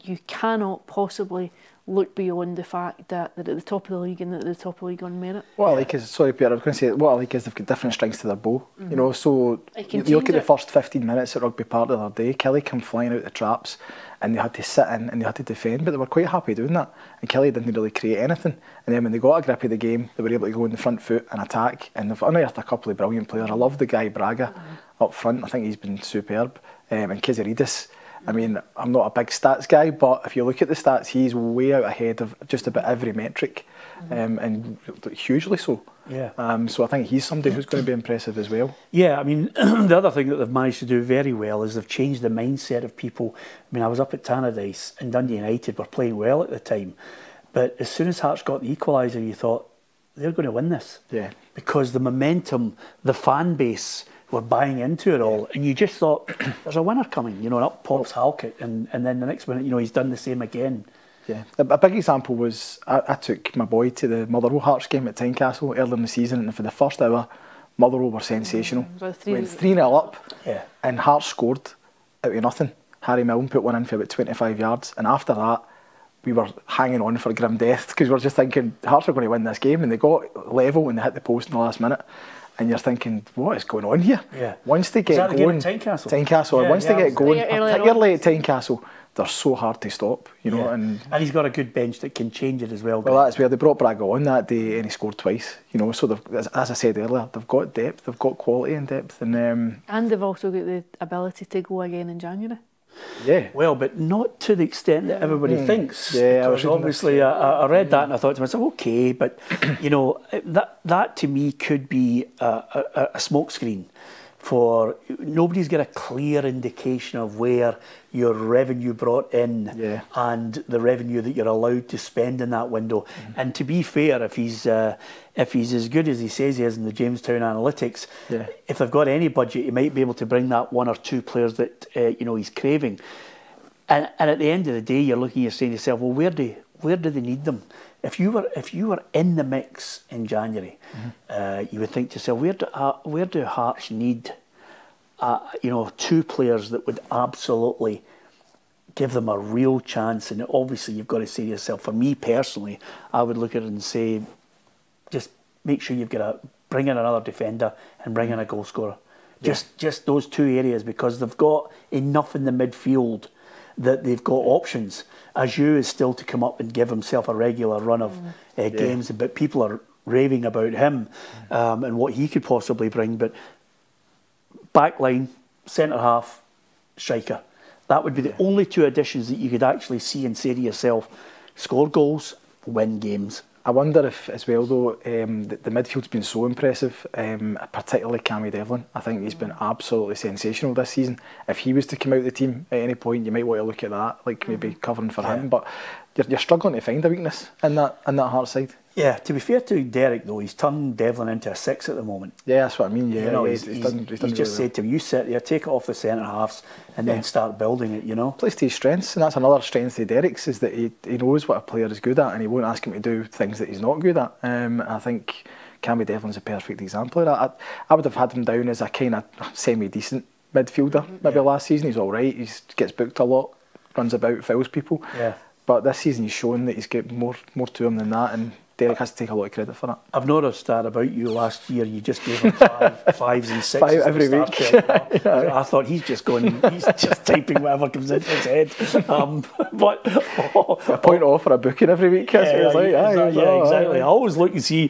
you cannot possibly look beyond the fact that they're at the top of the league and that they're the top of the league on merit. What I like is, sorry Peter, I was going to say, what I like is they've got different strings to their bow. You know, so you look at the first 15 minutes at Rugby Park the other day, Kelly came flying out the traps and they had to sit in and they had to defend, but they were quite happy doing that. And Kelly didn't really create anything. And then when they got a grip of the game, they were able to go on the front foot and attack. And they've unearthed a couple of brilliant players. I love the guy Braga up front. I think he's been superb. And Kizaridis. I mean, I'm not a big stats guy, but if you look at the stats, he's way out ahead of just about every metric, and hugely so. So I think he's somebody who's going to be impressive as well. Yeah, I mean, the other thing that they've managed to do very well is they've changed the mindset of people. I mean, I was up at Tannadice and Dundee United were playing well at the time, but as soon as Hearts got the equaliser, you thought, they're going to win this. Yeah. Because the momentum, the fan base were buying into it all, and you just thought, there's a winner coming, you know, and up pops Halkett, and then the next minute, you know, he's done the same again. Yeah, a big example was, I took my boy to the Motherwell Hearts game at Tynecastle earlier in the season, and for the first hour, Motherwell were sensational. Went 3-0 up, and Hearts scored out of nothing. Harry Milne put one in for about 25 yards, and after that, we were hanging on for grim death, because we were just thinking, Hearts are going to win this game, and they got level and they hit the post in the last minute. And you're thinking, what is going on here? Once they get going, Tynecastle. Once they get going, particularly at Tynecastle, they're so hard to stop, you know. And he's got a good bench that can change it as well. Well, that's where they brought Braga on that day, and he scored twice, you know. So as I said earlier, they've got depth, they've got quality and depth, and they've also got the ability to go again in January. Yeah. Well, but not to the extent that everybody thinks. Yeah, because obviously I read that and I thought to myself, okay, but you know, that to me could be a smokescreen, nobody's got a clear indication of where your revenue brought in and the revenue that you're allowed to spend in that window. And to be fair, if he's as good as he says he is in the Jamestown analytics, if they've got any budget, he might be able to bring that one or two players that he's craving. And at the end of the day, you're looking, you're saying to yourself, well, where do they need them? If you were in the mix in January, you would think to yourself, where do Hearts need, two players that would absolutely give them a real chance? And obviously, you've got to say to yourself, for me personally, I would look at it and say, just make sure bring in another defender and bring in a goal scorer. Just those two areas, because they've got enough in the midfield that they've got options. Ajew is still to come up and give himself a regular run of games, but people are raving about him and what he could possibly bring. But back line, centre half, striker. That would be the only two additions that you could actually see and say to yourself, score goals, win games. I wonder if, as well though, the midfield's been so impressive, particularly Cammy Devlin. I think he's been absolutely sensational this season. If he was to come out of the team at any point, you might want to look at that, like maybe covering for him. But you're struggling to find a weakness in that Hearts side. Yeah, to be fair to Derek though, he's turned Devlin into a 6 at the moment. Yeah, that's what I mean. Yeah, he's just said to him, you sit there, take it off the centre halves, and then start building it. Plays to his strengths, and that's another strength of Derek's, is that he knows what a player is good at, and he won't ask him to do things that he's not good at. I think Cammy Devlin's a perfect example of that. I would have had him down as a kind of semi-decent midfielder. Maybe last season he's all right. He gets booked a lot, runs about, fouls people. Yeah. But this season he's shown that he's got more to him than that, and Derek has to take a lot of credit for that. I've noticed that about you last year. You just gave him 5s and 6s 5 every week. I thought he's just typing whatever comes into his head. But a point off for a booking every week. Exactly. I always look and see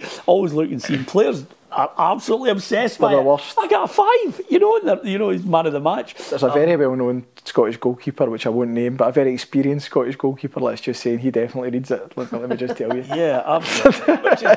players are absolutely obsessed by it. I got a 5, he's man of the match. There's a very well-known Scottish goalkeeper, which I won't name, but a very experienced Scottish goalkeeper, let's just say, and he definitely reads it. Let me just tell you. Yeah, absolutely.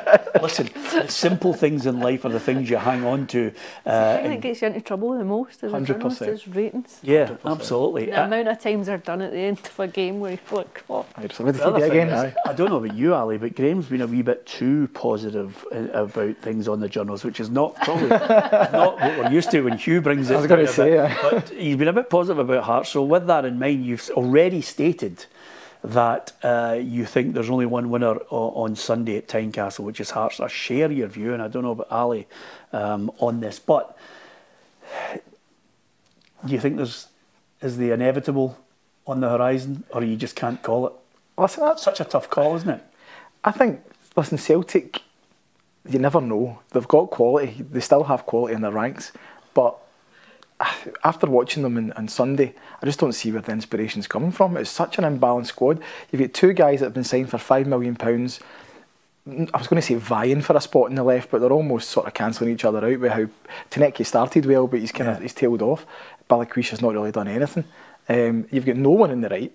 Listen, the simple things in life are the things you hang on to. I think it gets you into trouble the most as a journalist, is ratings. Yeah, 100%. Absolutely. The amount of times they're done at the end of a game where you're like, what? I don't know about you, Ali, but Graeme's been a wee bit too positive about things on the Journos, which is not what we're used to when Hugh brings it. I was going to say, but he's been a bit positive about Hearts. So with that in mind, you've already stated that you think there's only one winner on Sunday at Tynecastle, which is Hearts. I share your view, and I don't know about Ali on this, but do you think is the inevitable on the horizon, or you just can't call it? Listen, that's such a tough call, isn't it? I think, Celtic, you never know. They've got quality. They still have quality in their ranks, but after watching them on Sunday, I just don't see where the inspiration's coming from. It's such an imbalanced squad. You've got 2 guys that have been signed for £5 million. I was going to say vying for a spot in the left, but they're almost sort of cancelling each other out with how Taneki started well, but he's he's tailed off. Balikwisha's not really done anything. You've got no one in the right.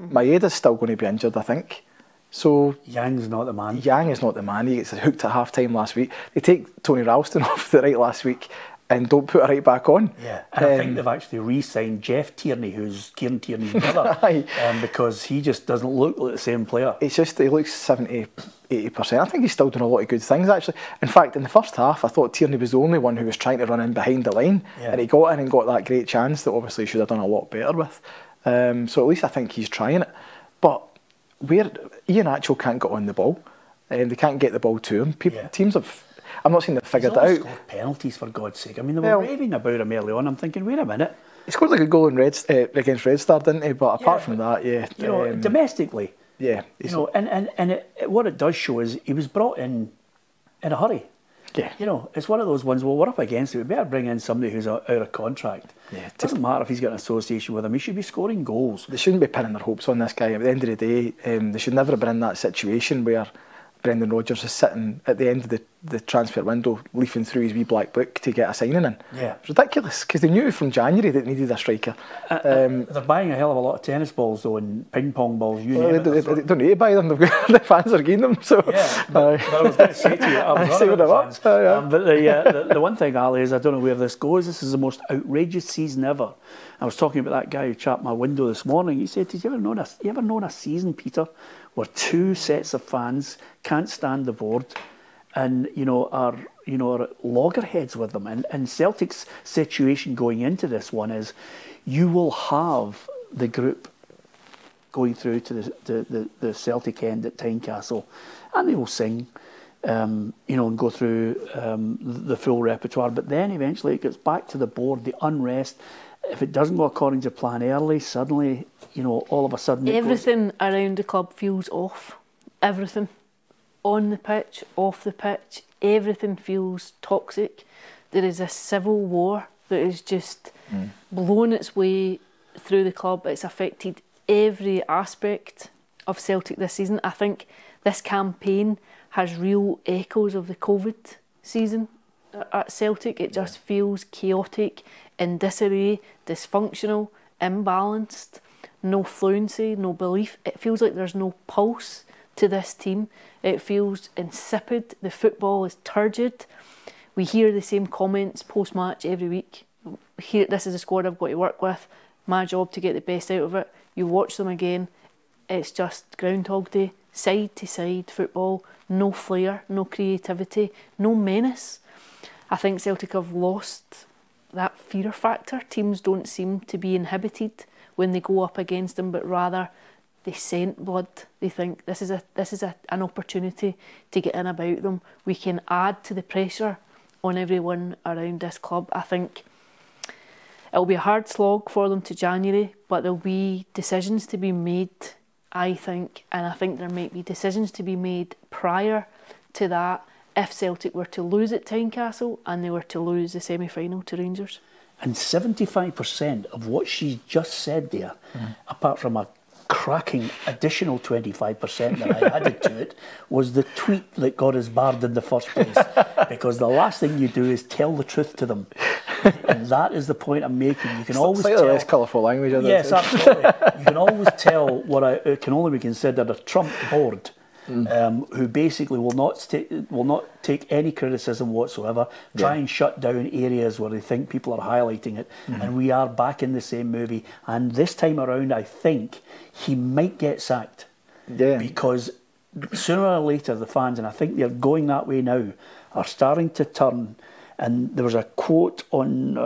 Maeda's still going to be injured, I think. So Yang's not the man. Yang is not the man. He gets hooked at half-time last week. They take Tony Ralston off the right last week and don't put it right back on. Yeah, and I think they've actually re-signed Jeff Tierney, who's Kieran Tierney's brother, because he just doesn't look like the same player. It's just, he looks 70, 80%. I think he's still doing a lot of good things, actually. In fact, in the first half, I thought Tierney was the only one who was trying to run in behind the line, and he got in and got that great chance that obviously he should have done a lot better with. So at least I think he's trying it. But where Ian Atchell can't get on the ball, they can't get the ball to him. Teams have... I'm not saying they've figured it out. He's scored penalties, for God's sake. I mean, they were raving about him early on. I'm thinking, wait a minute. He scored like a goal in against Red Star, didn't he? But apart from that, domestically. Yeah. And what it does show is he was brought in a hurry. Yeah. It's one of those ones, well, we're up against it. We better bring in somebody who's out of contract. Yeah. It doesn't matter if he's got an association with him. He should be scoring goals. They shouldn't be pinning their hopes on this guy. At the end of the day, they should never have been in that situation where Brendan Rodgers is sitting at the end of the the transfer window, leafing through his wee black book to get a signing in. Yeah. It's ridiculous, because they knew from January that they needed a striker. They're buying a hell of a lot of tennis balls though, and ping pong balls, you name it. They don't need to buy them, the fans are getting them. So. Yeah, but I was going to say to you, I was one of the fans. But the one thing, Ali, is I don't know where this goes. This is the most outrageous season ever. I was talking about that guy who chapped my window this morning. He said, "Did you ever known a season, Peter, where two sets of fans can't stand the board, and are loggerheads with them?" And Celtic's situation going into this one is, you will have the group going through to the Celtic end at Tynecastle, and they will sing, and go through the full repertoire. But then eventually it gets back to the board, the unrest. If it doesn't go according to plan early, suddenly, all of a sudden... Everything around the club feels off. Everything. On the pitch, off the pitch, everything feels toxic. There is a civil war that is just blown its way through the club. It's affected every aspect of Celtic this season. I think this campaign has real echoes of the COVID season at Celtic. It just feels chaotic, in disarray, dysfunctional, imbalanced, no fluency, no belief. It feels like there's no pulse to this team. It feels insipid. The football is turgid. We hear the same comments post-match every week. This is the squad I've got to work with. My job to get the best out of it. You watch them again, it's just Groundhog Day. Side to side football, no flair, no creativity, no menace. I think Celtic have lost that fear factor. Teams don't seem to be inhibited when they go up against them, but rather they scent blood. They think this is an opportunity to get in about them. We can add to the pressure on everyone around this club. I think it'll be a hard slog for them to January, but there'll be decisions to be made, I think, and I think there might be decisions to be made prior to that if Celtic were to lose at Tynecastle and they were to lose the semi-final to Rangers. And 75% of what she just said there, apart from a cracking additional 25% that I added to it, was the tweet that got us barred in the first place. Because the last thing you do is tell the truth to them. And that is the point I'm making. You can always tell... less colourful language. Yes, absolutely. You can always tell what it can only be considered a Trump board. Who basically will not take any criticism whatsoever, try and shut down areas where they think people are highlighting it, and we are back in the same movie. And this time around, I think he might get sacked, because sooner or later the fans, and I think they're going that way now, are starting to turn. And there was a quote on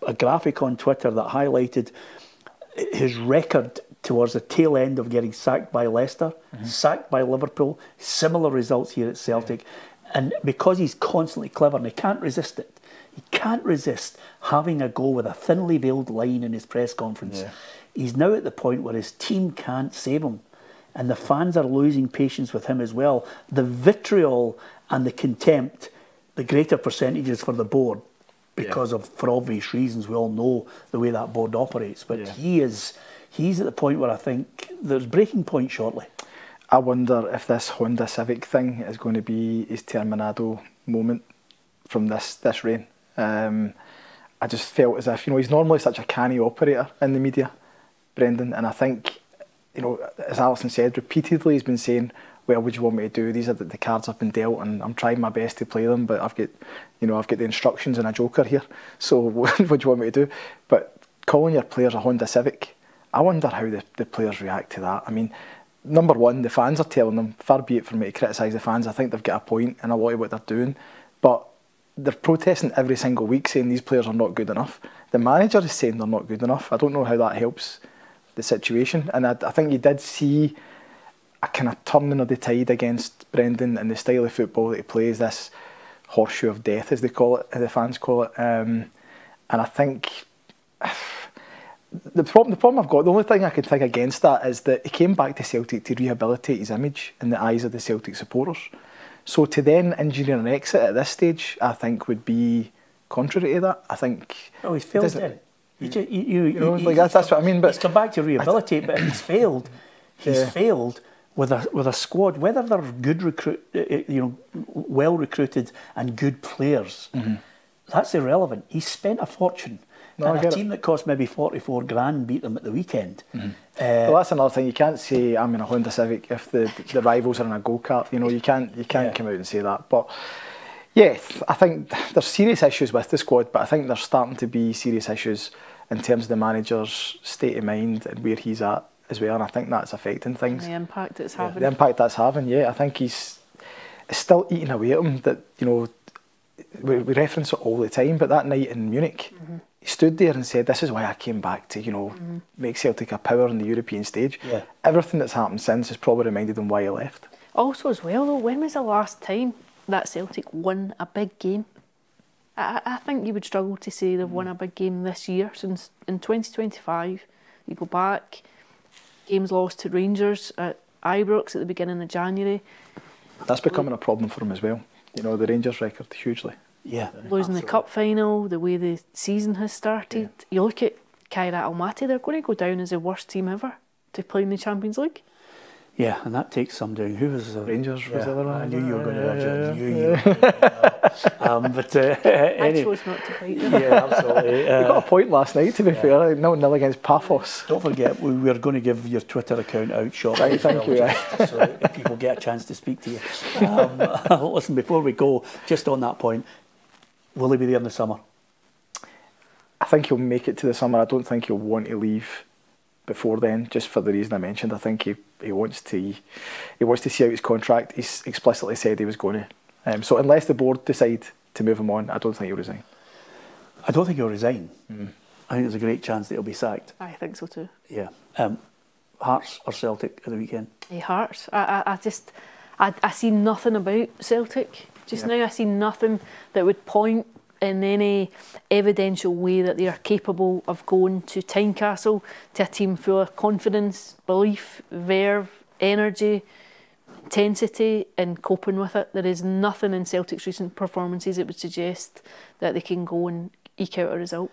a graphic on Twitter that highlighted his record towards the tail end of getting sacked by Leicester, sacked by Liverpool, similar results here at Celtic. And because he's constantly clever and he can't resist it, he can't resist having a go with a thinly veiled line in his press conference. He's now at the point where his team can't save him. And the fans are losing patience with him as well. The vitriol and the contempt, the greater percentages for the board, because of, for obvious reasons, we all know the way that board operates. But he's at the point where I think there's breaking point shortly. I wonder if this Honda Civic thing is going to be his terminado moment from this reign. I just felt as if, he's normally such a canny operator in the media, Brendan, and I think, as Alison said, repeatedly he's been saying, well, what do you want me to do? These are the cards I've been dealt, and I'm trying my best to play them, but I've got the instructions and a joker here, so what do you want me to do? But calling your players a Honda Civic, I wonder how the players react to that. I mean, number one, the fans are telling them, far be it from me to criticise the fans, I think they've got a point in a lot of what they're doing, but they're protesting every single week saying these players are not good enough. The manager is saying they're not good enough. I don't know how that helps the situation, and I think you did see a kind of turning of the tide against Brendan and the style of football that he plays, this horseshoe of death, as they call it, the fans call it, and I think the problem I've got, the only thing I can think against that is that he came back to Celtic to rehabilitate his image in the eyes of the Celtic supporters. So to then engineer an exit at this stage, I think would be contrary to that. I think... Oh, he's failed then. That's what I mean. But he's come back to rehabilitate, but if he's failed, he's failed with a squad, whether they're good well recruited and good players, that's irrelevant. He spent a fortune. No, and a team that cost maybe 44 grand beat them at the weekend. Well, that's another thing. You can't say I'm in a Honda Civic if the rivals are in a go-kart. You know, you can't come out and say that. But yeah, I think there's serious issues with the squad, but I think there's starting to be serious issues in terms of the manager's state of mind and where he's at as well. And I think that's affecting things. The impact it's having. The impact that's having, yeah. I think it's still eating away at him. That, you know, we reference it all the time, but that night in Munich, he stood there and said, this is why I came back to, you know, make Celtic a power on the European stage. Yeah. Everything that's happened since has probably reminded him why he left. Also as well though, when was the last time that Celtic won a big game? I think you would struggle to say they've won a big game this year. Since in 2025, you go back, games lost to Rangers at Ibrox at the beginning of January. That's becoming a problem for him as well. You know, the Rangers record, hugely. Yeah, losing the cup final, the way the season has started. You look at Kairat Almaty, they're going to go down as the worst team ever to play in the Champions League. Yeah, and that takes some doing. Who was the Rangers? Was the other one? I knew you were going to urge it. I knew you were going to but I chose not to fight them. Yeah, absolutely. You got a point last night, to be fair. 0-0 against Paphos. Don't forget, we're going to give your Twitter account out shortly. Right, thank you. So that people get a chance to speak to you. Listen, before we go, just on that point, will he be there in the summer? I think he'll make it to the summer. I don't think he'll want to leave before then, just for the reason I mentioned. I think he wants to see out his contract. He's explicitly said he was going to. So unless the board decide to move him on, I don't think he'll resign. I don't think he'll resign. I think there's a great chance that he'll be sacked. I think so too. Yeah. Hearts or Celtic at the weekend? Hearts. I see nothing about Celtic just now. I see nothing that would point in any evidential way that they are capable of going to Tynecastle, to a team full of confidence, belief, verve, energy, intensity, and coping with it. There is nothing in Celtic's recent performances that would suggest that they can go and eke out a result.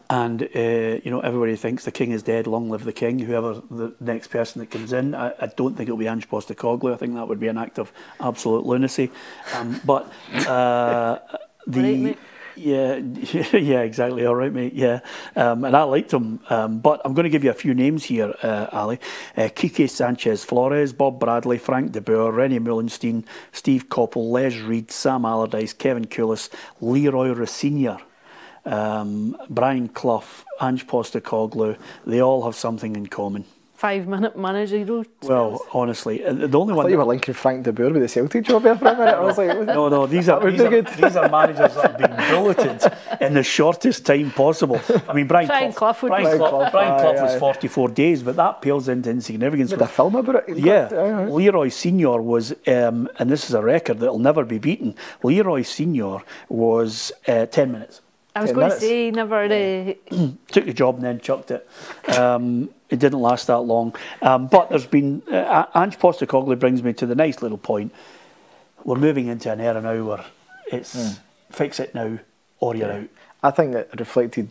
And, you know, everybody thinks the king is dead, long live the king, whoever the next person that comes in. I don't think it'll be Ange Postecoglou. I think that would be an act of absolute lunacy. Yeah, exactly. All right, mate. Yeah, and I liked him. But I'm going to give you a few names here, Ali. Quique Sanchez-Flores, Bob Bradley, Frank de Boer, René Mullenstein, Steve Coppell, Les Reed, Sam Allardyce, Kevin Koulis, Leroy Rossignol, Brian Clough, Ange Postecoglou. They all have something in common. 5-minute managerial skills. Well, honestly, the only one... I thought you were linking Frank de Boer with the Celtic job there for a minute. I was like... No, these are managers that have been bulleted in the shortest time possible. I mean, Brian Clough was 44 days, but that pales into insignificance. With a film about it? Yeah. Leroy Senior was, and this is a record that will never be beaten, Leroy Senior was 10 minutes. I was going to say, never... Took the job and then chucked it. It didn't last that long. But there's been... Ange Postecoglou brings me to the nice little point. We're moving into an era now where it's fix it now or you're out. I think it reflected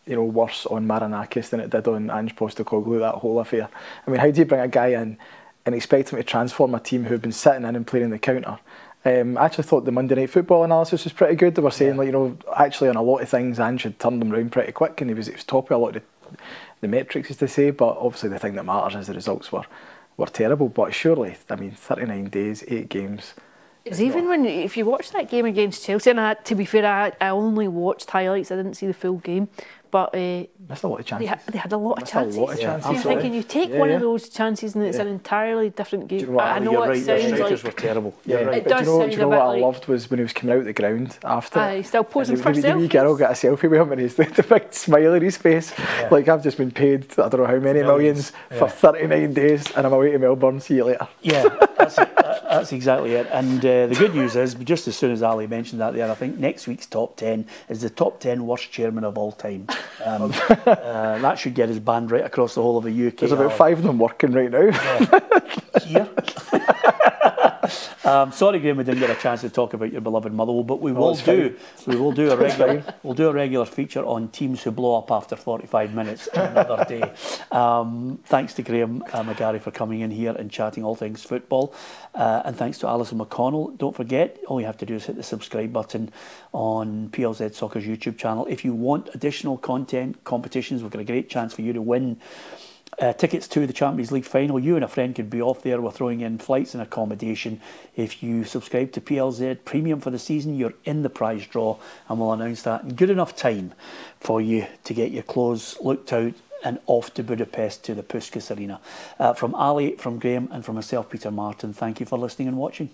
worse on Marinakis than it did on Ange Postecoglou, that whole affair. I mean, how do you bring a guy in and expect him to transform a team who have been sitting in and playing the counter? I actually thought the Monday Night Football analysis was pretty good. They were saying, actually on a lot of things, Ange had turned them around pretty quick, and he was top of a lot of the metrics, as they say. But obviously, the thing that matters is the results were terrible. But surely, I mean, 39 days, 8 games. It's even if you watch that game against Chelsea, and to be fair, I only watched highlights. I didn't see the full game. But missed a lot of chances. They had a lot of chances. So you're thinking, you take one of those chances and it's an entirely different game. Do you know what, I know you're it sounds right, like... were terrible. It does sound do you know what I like... loved was when he was coming out the ground after. He's still posing for selfies. The wee girl got a selfie with him and he's the big smile on his face. Yeah. Like, I've just been paid, I don't know how many millions for 39 days and I'm away to Melbourne, see you later. Yeah, that's exactly it. And the good news is, just as soon as Ali mentioned that there, I think next week's top 10 is the top 10 worst chairman of all time. That should get his band right across the whole of the UK. There's about 5 of them working right now. Here. Sorry, Graeme, we didn't get a chance to talk about your beloved Motherwell, but we will do. We will do a regular. We'll do a regular feature on teams who blow up after 45 minutes another day. Thanks to Graeme McGarry for coming in here and chatting all things football, and thanks to Alison McConnell. Don't forget, all you have to do is hit the subscribe button on PLZ Soccer's YouTube channel. If you want additional content, competitions, we've got a great chance for you to win tickets to the Champions League final. You and a friend could be off there. We're throwing in flights and accommodation. If you subscribe to PLZ Premium for the season, you're in the prize draw, and we'll announce that in good enough time for you to get your clothes looked out and off to Budapest to the Puskas Arena. From Ali, from Graeme, and from myself, Peter Martin, thank you for listening and watching.